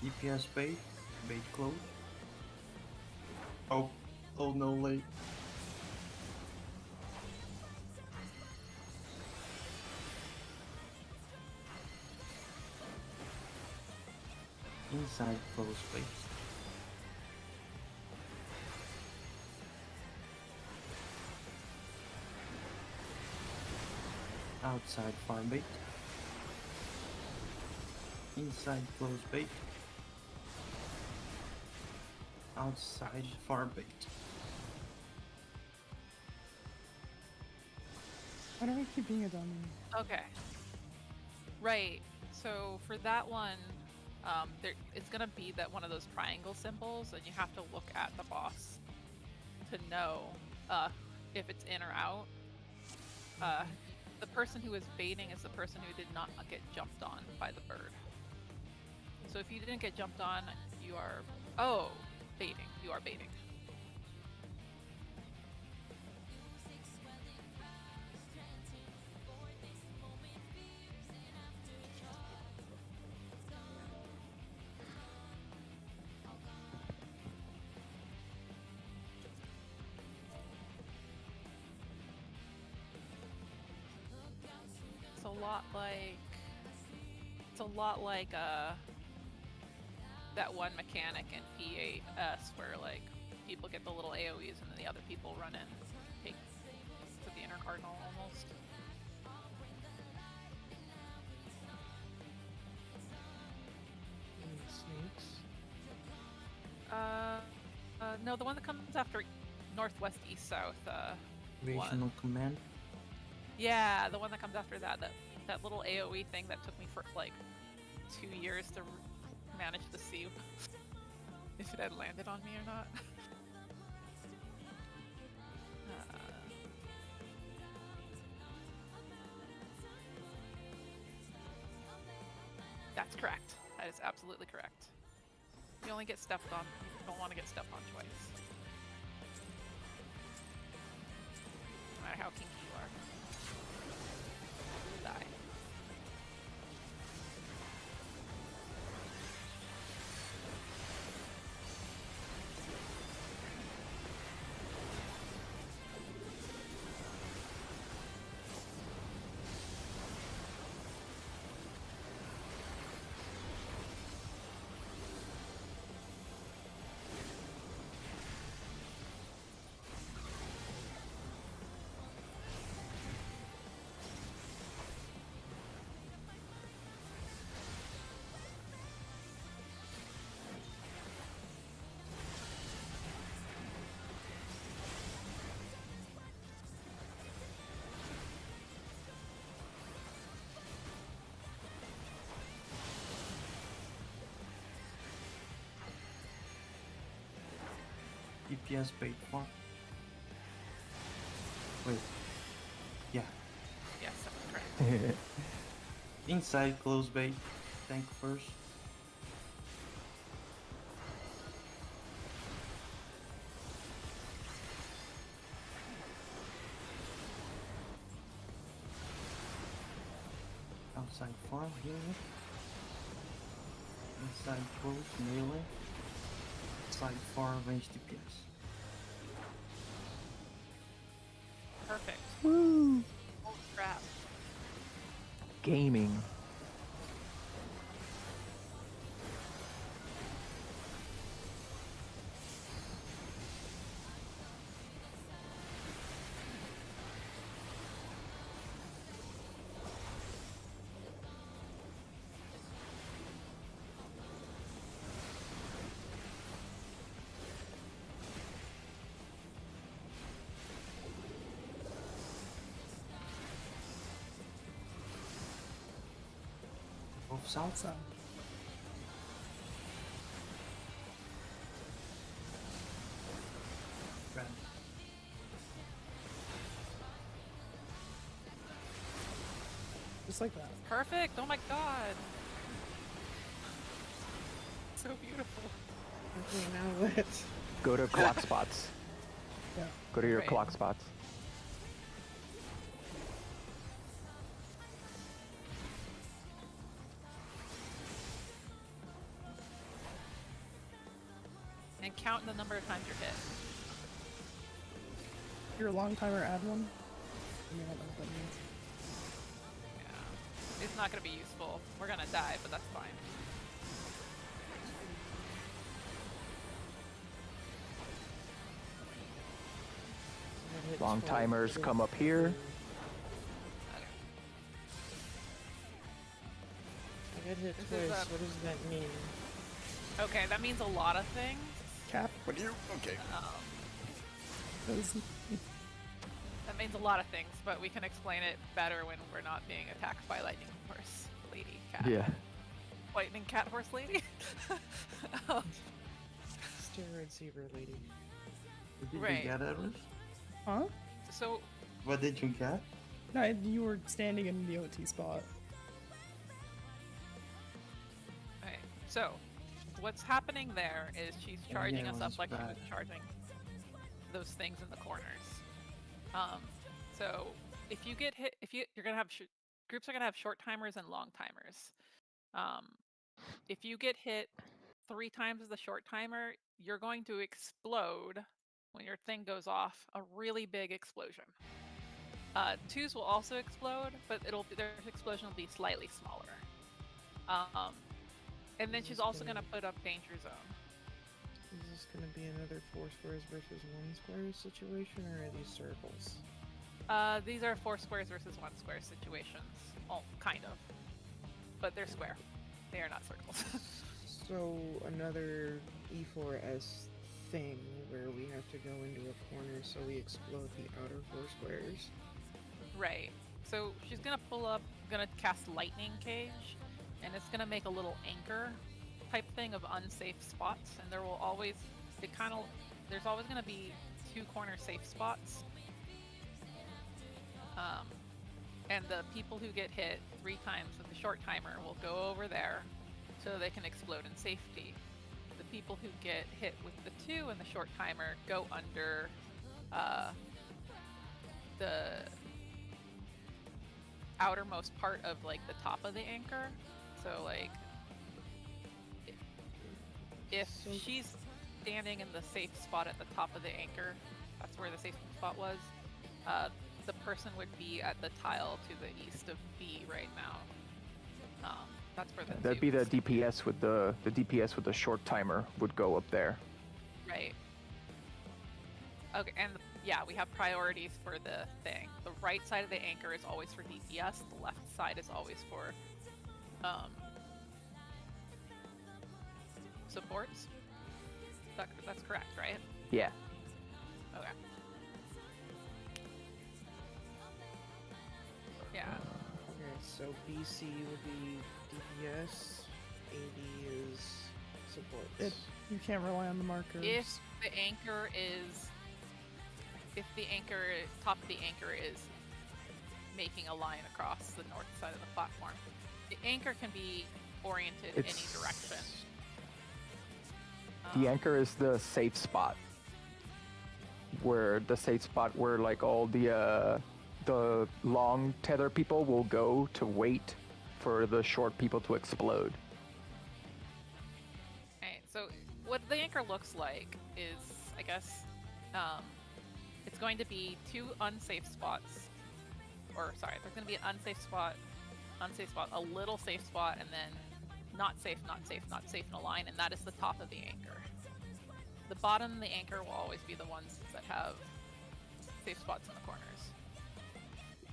DPS bait. Bait close. Oh. Oh no, late. Inside close bait. Outside far bait. Inside close bait. Outside far bait. Why do I keep being a dummy? Okay. Right. So for that one, it's gonna be that one of those triangle symbols, and you have to look at the boss to know if it's in or out. The person who is baiting is the person who did not get jumped on by the bird. So if you didn't get jumped on, you are baiting. You are baiting. It's a lot like that one mechanic in P8S where like people get the little AoEs and then the other people run in, take to the inner cardinal almost. Any snakes? No, the one that comes after northwest, east, south. Regional command. Yeah, the one that comes after that little AoE thing that took me for like 2 years to manage to see if it had landed on me or not. That's correct. That is absolutely correct. You only get stepped on. You don't want to get stepped on twice. No matter how kinky you are. You'll die. DPS bait for? Wait. Yeah. Yes, that's correct. Inside close bait. Tank first. Outside farm healing. Inside close melee. Outside farm range DPS. Perfect. Woo! Holy crap. Gaming. Both south. So, Red. just like that. Perfect. Oh my god. So beautiful. Okay, now what? Go to clock spots. Yeah. Go to your Right. clock spots. And count the number of times you're hit. If you're a long timer, add one. I mean, I don't know what that means. Yeah. It's not gonna be useful. We're gonna die, but that's fine. I hit Long 12 timers for come up here. Okay. I got hit This twice. is, What does that mean? Okay, that means a lot of things. Cap. What do you? Okay. That means a lot of things, but we can explain it better when we're not being attacked by lightning horse lady cat. Yeah. Lightning cat horse lady. Um, Steroid zebra lady. What did Right. you get, Edward? Huh? so What did you get? No, you were standing in the OT spot. okay, so what's happening there is she's charging yeah, us one's up like she back. was charging those things in the corners. So if you get hit, you're gonna have groups are gonna have short timers and long timers. If you get hit 3 times the short timer, you're going to explode when your thing goes off. A really big explosion. 2s will also explode, but their explosion will be slightly smaller. And then she's also gonna put up danger zone. Is this gonna be another 4 squares versus 1 square situation, or are these circles? These are 4 squares versus 1 square situations. Oh, kind of. But they're square. They are not circles. So another E4S thing where we have to go into a corner so we explode the outer 4 squares. Right. So she's gonna gonna cast lightning cage, and it's gonna make a little anchor type thing of unsafe spots, and there will always there's always gonna be 2 corner safe spots. And the people who get hit 3 times with the short timer will go over there so they can explode in safety. The people who get hit with the 2 and the short timer go under the outermost part of like the top of the anchor. So like if she's standing in the safe spot at the top of the anchor, that's where the safe spot was, the person would be at the tile to the east of B right now. That's where the That'd be the DPS with the DPS with the short timer would go up there. Right. Okay, and yeah, we have priorities for the thing. The right side of the anchor is always for DPS. The left side is always for supports. That's correct, right? Yeah. Okay. Yeah. Okay, so BC would be DPS, AD is supports. You can't rely on the markers. If the anchor is, if the anchor, top of the anchor is making a line across the north side of the platform, the anchor can be oriented any direction. The anchor is the safe spot. Where like all the long tether people will go to wait for the short people to explode. Okay, so what the anchor looks like is, I guess, it's going to be two unsafe spots. Or sorry, there's going to be an unsafe spot, a little safe spot, and then not safe in a line, and that is the top of the anchor. The bottom of the anchor will always be the ones that have safe spots in the corners.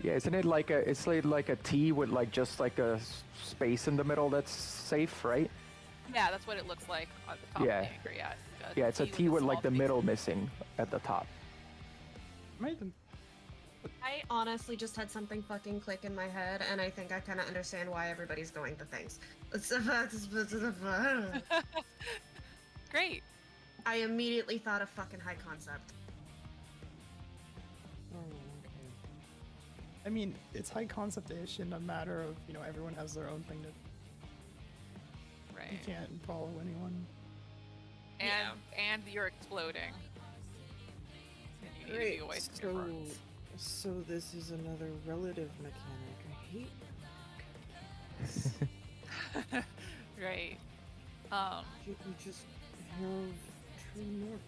Yeah, isn't it like it's like a T with like just like a space in the middle that's safe, right? Yeah, that's what it looks like at the top of the anchor. Yeah. Yeah, it's a T with like the middle missing at the top. Amazing. I honestly just had something fucking click in my head, and I think I kind of understand why everybody's going to things. Great. I immediately thought of fucking high concept. Oh, okay. I mean, it's high concept-ish in a matter of, everyone has their own thing to... Right. You can't follow anyone. And you're exploding. And you need to be away from your friends. So this is another relative mechanic. I hate Right. Can't we just have true north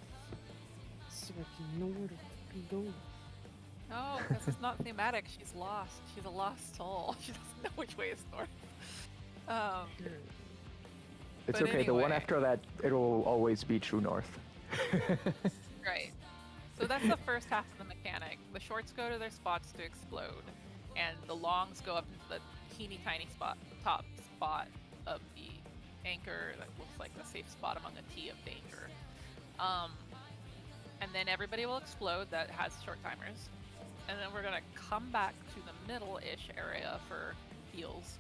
so I can know where to fucking go? No, because it's not thematic. She's lost. She's a lost soul. She doesn't know which way is north. It's But okay. The one anyway. after that, it'll always be true north. Right. So that's the first half of the mechanic. The shorts go to their spots to explode, and the longs go up into the teeny tiny spot, the top spot of the anchor that looks like the safe spot among the T of danger. And then everybody will explode that has short timers. And then we're gonna come back to the middle-ish area for heals.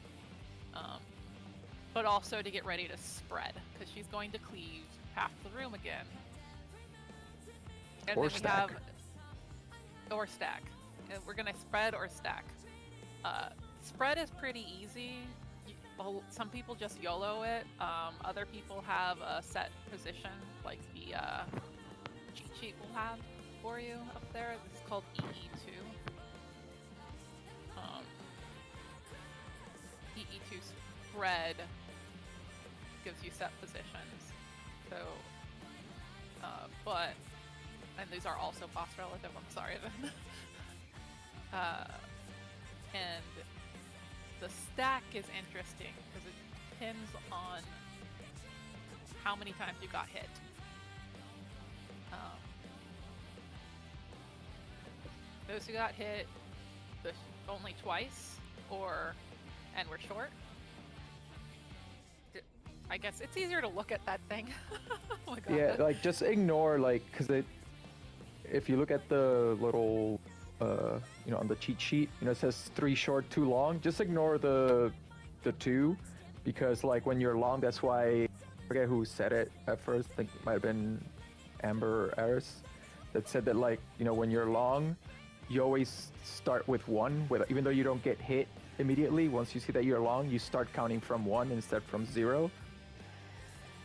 But also to get ready to spread, because she's going to cleave half the room again. And Or then we stack. or stack. And we're gonna spread or stack. Spread is pretty easy. Some people just YOLO it. Other people have a set position, like the cheat sheet will have for you up there. This is called EE2. EE2 spread gives you set positions. So, and these are also boss relative, I'm sorry then. And the stack is interesting because it depends on how many times you got hit. Those who got hit only twice, and were short. I guess it's easier to look at that thing. Oh my god. Yeah, like just ignore because if you look at the little on the cheat sheet, it says 3 short, 2 long. Just ignore the 2, because like when you're long, that's why I forget who said it at first. I think it might have been Amber or Eris that said that when you're long, you always start with 1, even though you don't get hit immediately. Once you see that you're long, you start counting from 1 instead from 0.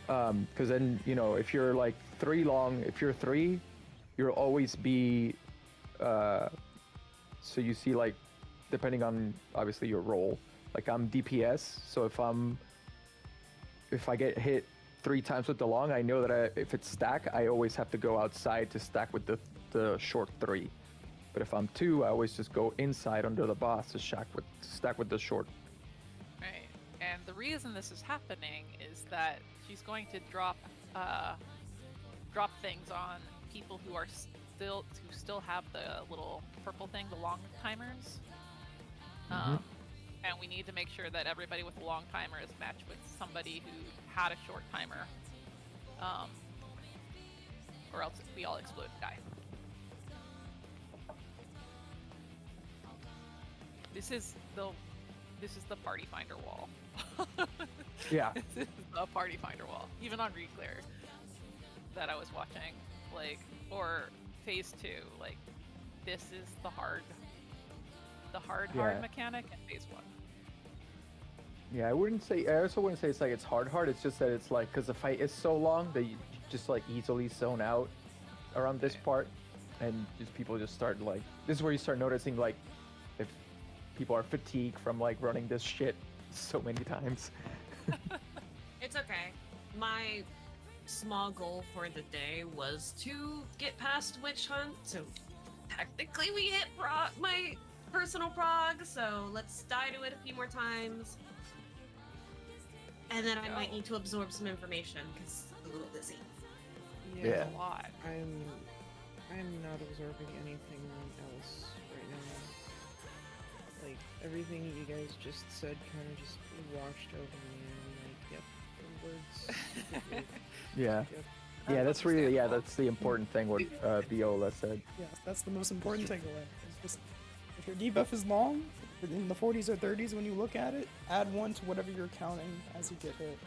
Because then if you're like 3 long, if you're 3, you'll always be so you see depending on obviously your role, I'm DPS, so if I get hit 3 times with the long, I know that if it's stack, I always have to go outside to stack with the short 3. But if I'm 2, I always just go inside under the boss to stack with the short. Right. And the reason this is happening is that she's going to drop things on people who still have the little purple thing, the long timers. And we need to make sure that everybody with a long timer is matched with somebody who had a short timer, or else we all explode and die. This is the party finder wall. Yeah. This is the party finder wall. Even on Reclear that I was watching, like, or phase 2, like, this is the hard Yeah. mechanic in phase 1. Yeah, I also wouldn't say it's like it's hard. It's just that it's like, because the fight is so long that you just like easily zone out around this Okay. part, and just people just start like, this is where you start noticing like if people are fatigued from like running this shit so many times. It's okay. My small goal for the day was to get past Witch Hunt, so technically we hit my personal prog, so let's die to it a few more times. And then I might need to absorb some information, because I'm a little busy. Yeah. A lot. I'm not absorbing anything else right now. Like everything you guys just said kind of just washed over me, and I'm like, yep, the words. Yeah. Yep. Yeah, that's really, that's the important thing what Viola said. Yes, that's the most important takeaway. It's just, if your debuff is long, in the 40s or 30s when you look at it, add 1 to whatever you're counting as you get hit.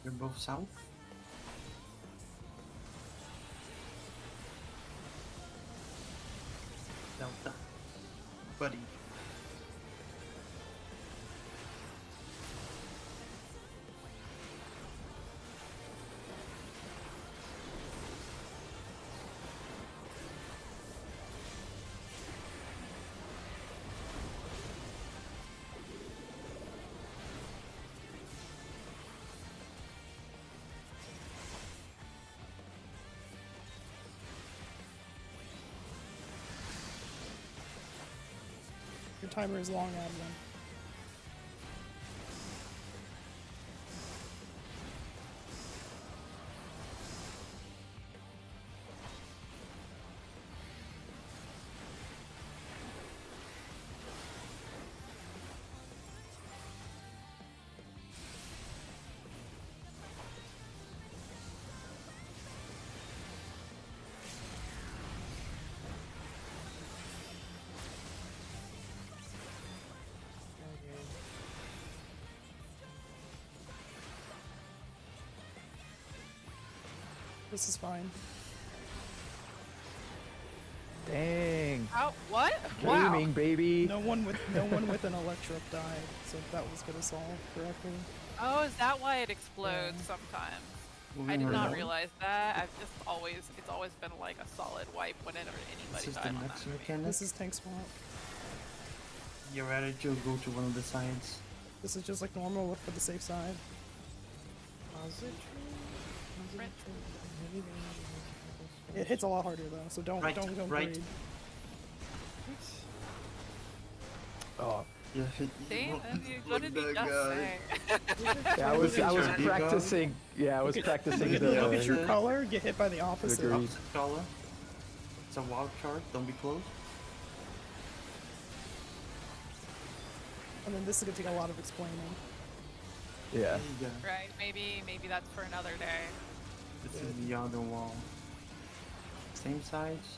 You're both south? Delta. Buddy. Your timer is long, Admin. This is fine. Dang. Oh, what? Gaming, baby. No one with an electric died, so that was gonna solve correctly. Oh, is that why it explodes Yeah. sometimes? I did Moving not around. realize that. It's always been like a solid wipe whenever anybody This is died the on next that. mechanic. This is tank swap. You're ready to go to one of the sides. This is just like normal for the safe side. It hits a lot harder though, so don't Right, don't right. breed. Oh, Yeah. Damn, Look what did he that just guy. say? yeah, I was Look at your practicing. Yeah, I was practicing Look at your the. color, get hit by the opposite. Agreed. Opposite color. It's a wild card. Don't be close. And then this is gonna take a lot of explaining. Yeah. There you go. Right, maybe that's for another day. This is the other wall. Same size.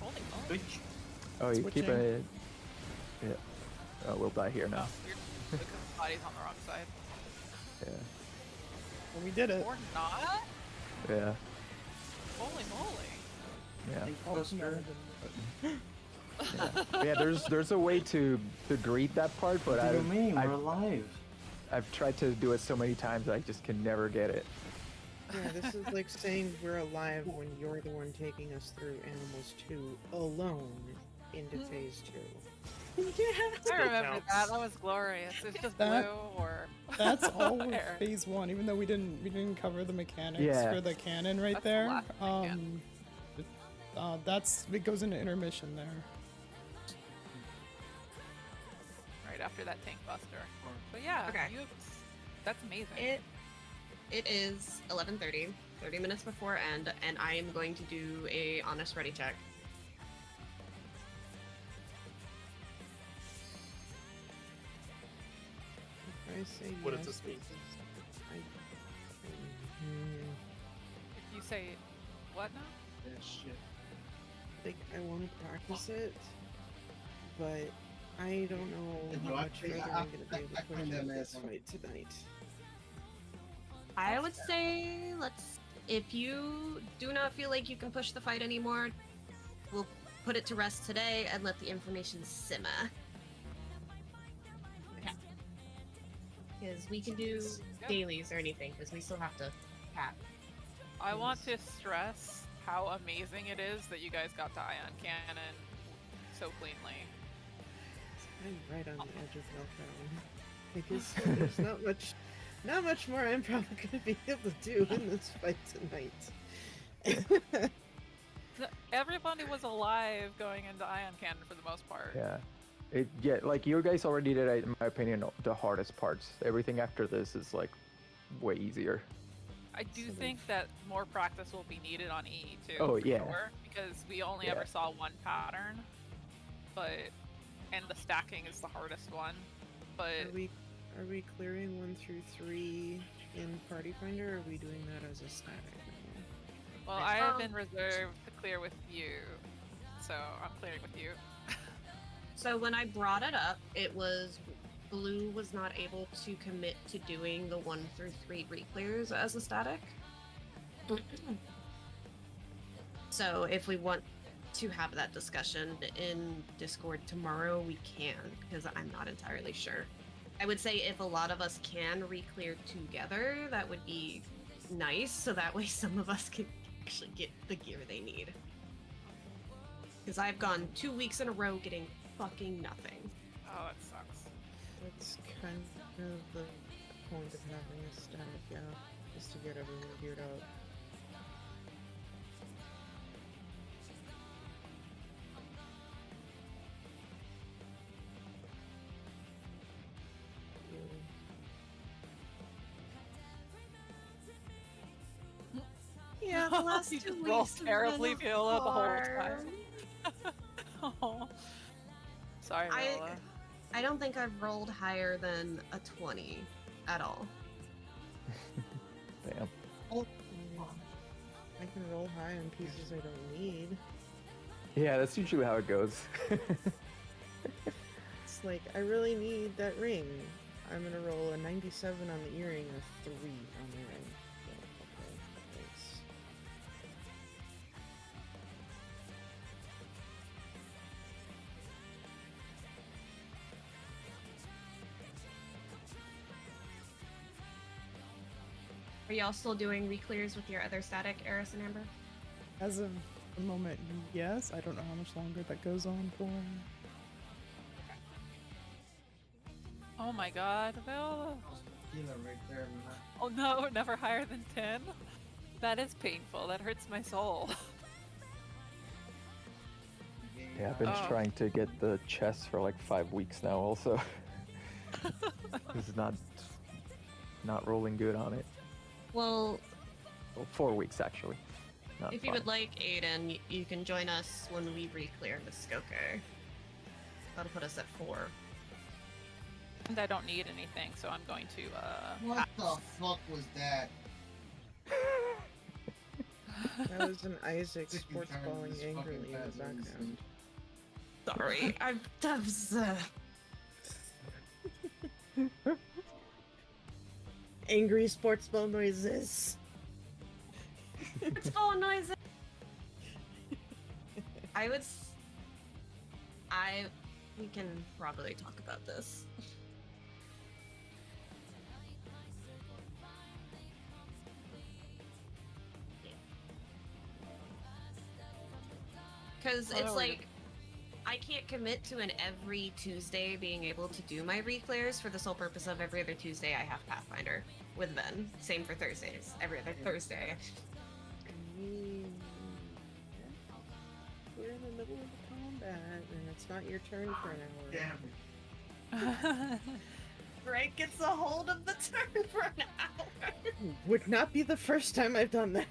Holy moly. Switch. Oh, you keep Switching. it. Yeah. Oh, we'll die here now. Weird, because the body's on the wrong side. Yeah. Well, we did it. Or not? Yeah. Holy moly. Yeah. Think Oh, cluster. no, I didn't. Yeah. There's a way to greet that part, but What do you mean? We're I've, alive. I've tried to do it so many times I just can never get it. Yeah, this is like saying we're alive when you're the one taking us through Animals 2 alone into Phase 2. I remember counts. that. That was glorious. It's just That- blue or. That's all with There. phase 1, even though we didn't cover the mechanics Yeah. for the cannon right That's the there. last thing, It goes into intermission there. Right after that tank buster. But yeah, Okay. that's amazing. It is 11:30, 30 minutes before end, and I am going to do a honest ready check. If I say What yes, does this mean? If you say what now? Yeah, shit. Like, I want to practice it, but I don't know how much further I'm going to be able to push into this fight tonight. I would say if you do not feel like you can push the fight anymore, we'll put it to rest today and let the information simmer. Okay. Because we can do dailies or anything, because we still have to cap. I want to stress how amazing it is that you guys got to Ion Cannon so cleanly. I'm right on the edge of meltdown. Because there's not much more I'm probably going to be able to do in this fight tonight. Everybody was alive going into Ion Cannon for the most part. Yeah. Like you guys already did, in my opinion, the hardest parts. Everything after this is like way easier. I do think that more practice will be needed on EE too. Oh, for yeah. sure, because we only Yeah. ever saw one pattern, and the stacking is the hardest one. But Are we clearing 1 through 3 in Party Finder, or are we doing that as a static now? well, I have been reserved to clear with you, so I'm clearing with you. So when I brought it up, it was Blue was not able to commit to doing the 1 through 3 re-clears as a static. So if we want to have that discussion in Discord tomorrow, we can, because I'm not entirely sure. I would say if a lot of us can re-clear together, that would be nice, so that way some of us can actually get the gear they need. Because I've gone 2 weeks in a row getting fucking nothing. Oh, that sucks. That's kind of the point of having a static, yeah, is to get everyone geared up. Yeah, the last You 2 just weeks roll have terribly, been Viola, the whole hard. time. Oh. Sorry, Viola. I don't think I've rolled higher than a 20 at all. Damn. I can roll high on pieces I don't need. Yeah, that's usually how it goes. It's like, I really need that ring. I'm gonna roll a 97 on the earring and a 3 on the ring. So, okay, thanks. Are y'all still doing re-clears with your other static, Eris and Amber? As of the moment, yes. I don't know how much longer that goes on for. Oh my god, Viola. Right there, man. Oh no, never higher than 10? That is painful. That hurts my soul. Yeah, I've been Oh. trying to get the chess for like 5 weeks now. Also, this is not rolling good on it. Well, Well, 4 weeks actually. Not if you 5. would like, Aiden, you can join us when we re-clear the Skoke. That'll put us at 4. And I don't need anything, so I'm going to, What the fuck was that? That was an Isaac Sick and sports tired of balling this angrily fucking in the Bad Boys background. Sorry, that was, Angry sports ball noises. It's all noisy. We can probably talk about this. Because it's like, I can't commit to an every Tuesday being able to do my re-clears for the sole purpose of every other Tuesday I have Pathfinder with Ben. Same for Thursdays. Every other Thursday. We're in the middle of the combat, and it's not your turn for an hour. Damn it. Greg gets a hold of the turn for an hour. Would not be the first time I've done that.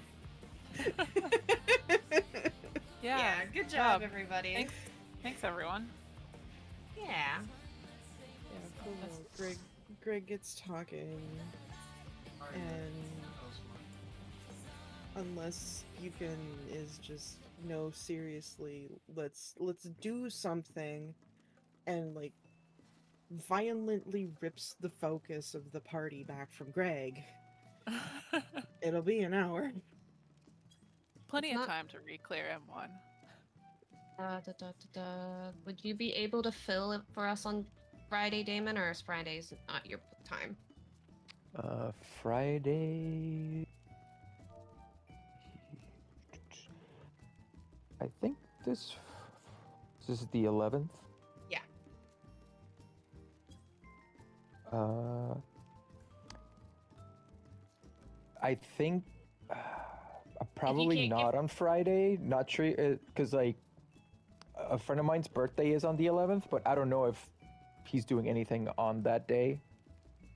yeah. Good job, everybody. Thanks, everyone. Yeah. Yeah, cool. Greg gets talking, and unless Buchan is just, no, seriously, let's do something, and like violently rips the focus of the party back from Greg. It'll be an hour. Plenty of Not- time to re-clear M1. Would you be able to fill it for us on Friday, Damon, or is Fridays not your time? Friday. I think this is the 11th. Yeah. I think probably can't not on Friday. Not sure, because like a friend of mine's birthday is on the 11th, but I don't know if he's doing anything on that day.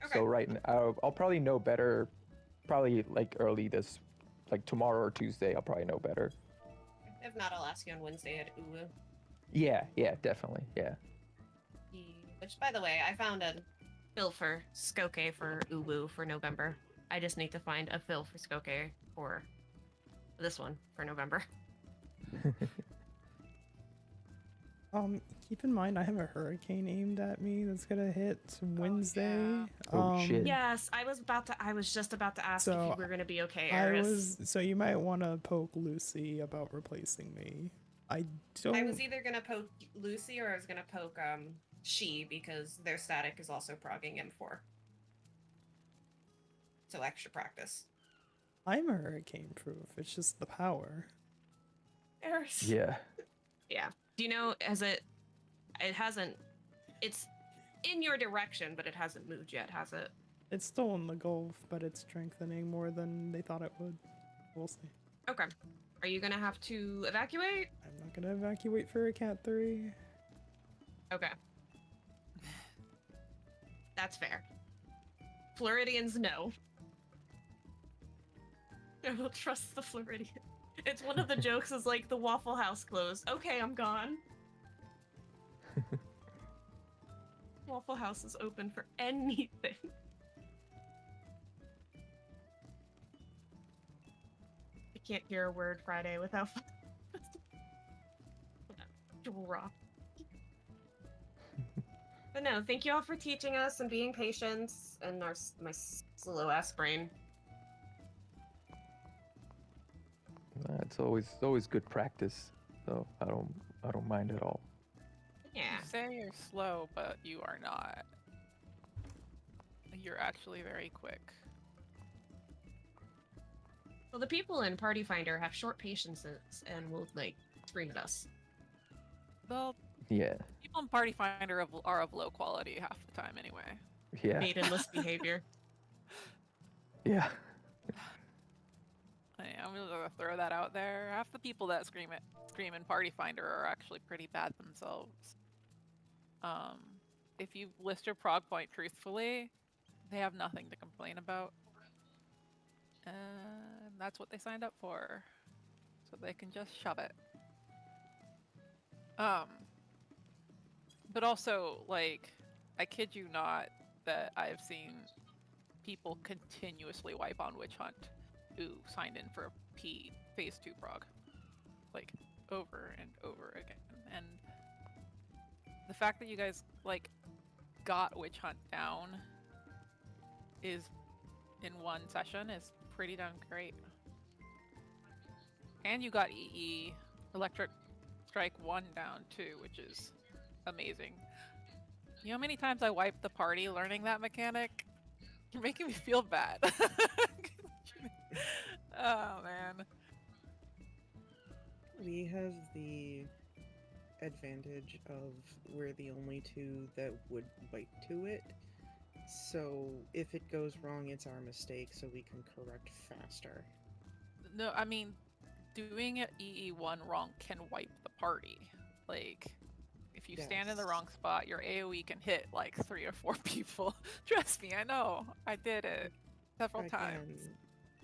Okay. So right now, I'll probably know better. Probably like early this, like tomorrow or Tuesday. I'll probably know better. If not, I'll ask you on Wednesday at Uwu. Yeah, definitely, yeah. Which, by the way, I found a fill for Skoke for Uwu for November. I just need to find a fill for Skoke for this one for November. Keep in mind I have a hurricane aimed at me that's gonna hit Wednesday. yeah. Oh, shit. Yes, I was just about to ask if So, you were gonna be okay, Eris. So you might want to poke Lucy about replacing me. I don't. I was either gonna poke Lucy or I was gonna poke She, because their static is also progging M4. So extra practice. I'm hurricane proof. It's just the power. Eris. Yeah. Yeah. Do you know, it hasn't, it's in your direction, but it hasn't moved yet, has it? It's still in the Gulf, but it's strengthening more than they thought it would. We'll see. Okay. Are you gonna have to evacuate? I'm not gonna evacuate for a Cat 3. Okay. That's fair. Floridians, no. I will trust the Floridian. It's one of the jokes is like, the Waffle House closed. Okay, I'm gone. Waffle House is open for anything. I can't hear a word Friday without drop. But no, thank you all for teaching us and being patient, and my slow ass brain. It's always good practice, so I don't mind at all. Yeah. You say you're slow, but you are not. You're actually very quick. So the people in Party Finder have short patiences and will like scream at us. Well, Yeah. people in Party Finder are of low quality half the time anyway. Yeah. Maidenless behavior. Yeah. I'm gonna throw that out there. Half the people that scream in Party Finder are actually pretty bad themselves. If you list your prog point truthfully, they have nothing to complain about. And that's what they signed up for. So they can just shove it. But also, like, I kid you not that I've seen people continuously wipe on Witch Hunt who signed in for a phase 2 prog. Like, over and over again. And the fact that you guys, like, got Witch Hunt down in one session is pretty darn great. And you got EE Electric Strike 1 down too, which is amazing. You know how many times I wiped the party learning that mechanic? You're making me feel bad. Oh man. We have the advantage of we're the only two that would wipe to it. So if it goes wrong, it's our mistake, so we can correct faster. No, I mean, doing it EE1 wrong can wipe the party. Like, if you stand in the Yes. wrong spot, your AoE can hit like 3 or 4 people. Trust me, I know. I did it several times.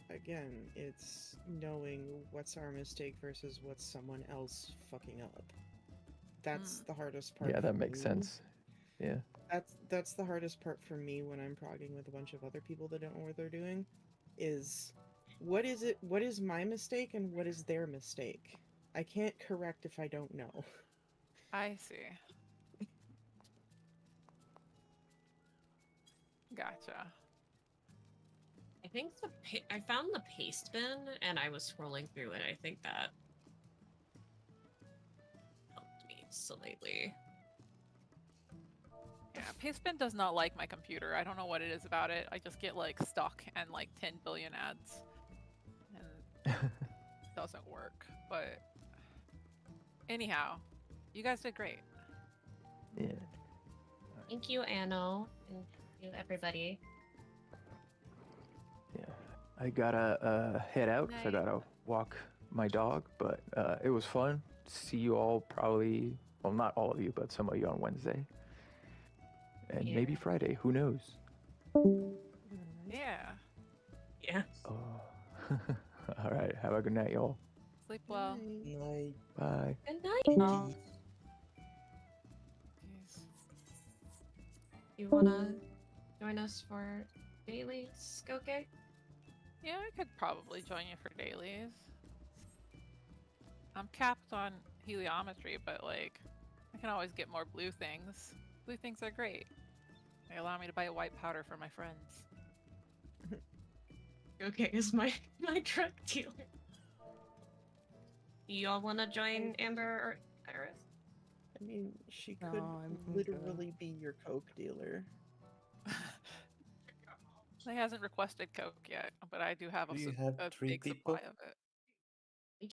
Again, it's knowing what's our mistake versus what's someone else fucking up. That's the hardest part. Yeah, for that makes me. sense. Yeah. That's the hardest part for me when I'm progging with a bunch of other people that don't know what they're doing. Is what is my mistake and what is their mistake? I can't correct if I don't know. I see. Gotcha. I think I found the paste bin and I was scrolling through it. I think that helped me slightly. Yeah, Pastebin does not like my computer. I don't know what it is about it. I just get like stuck and like 10 billion ads. And it doesn't work. But anyhow, you guys did great. Yeah. Thank you, Anno, and thank you, everybody. Yeah. I gotta head out because I Night. gotta walk my dog, but it was fun. See you all probably, well, not all of you, but some of you on Wednesday. And Yeah. maybe Friday, who knows? Yeah. Yeah. Oh. All right. Have a good night, y'all. Sleep well. Night. Bye. Good night, y'all. Jeez. You wanna join us for daily Skoke? Yeah, I could probably join you for dailies. I'm capped on heliometry, but like, I can always get more blue things. Blue things are great. They allow me to buy white powder for my friends. Okay, is my drug dealer. Do y'all wanna join Amber or Iris? I mean, she No, could I'm good. literally be your coke dealer. He hasn't requested Coke yet, but I do have Do you a have 3 big people? supply of it.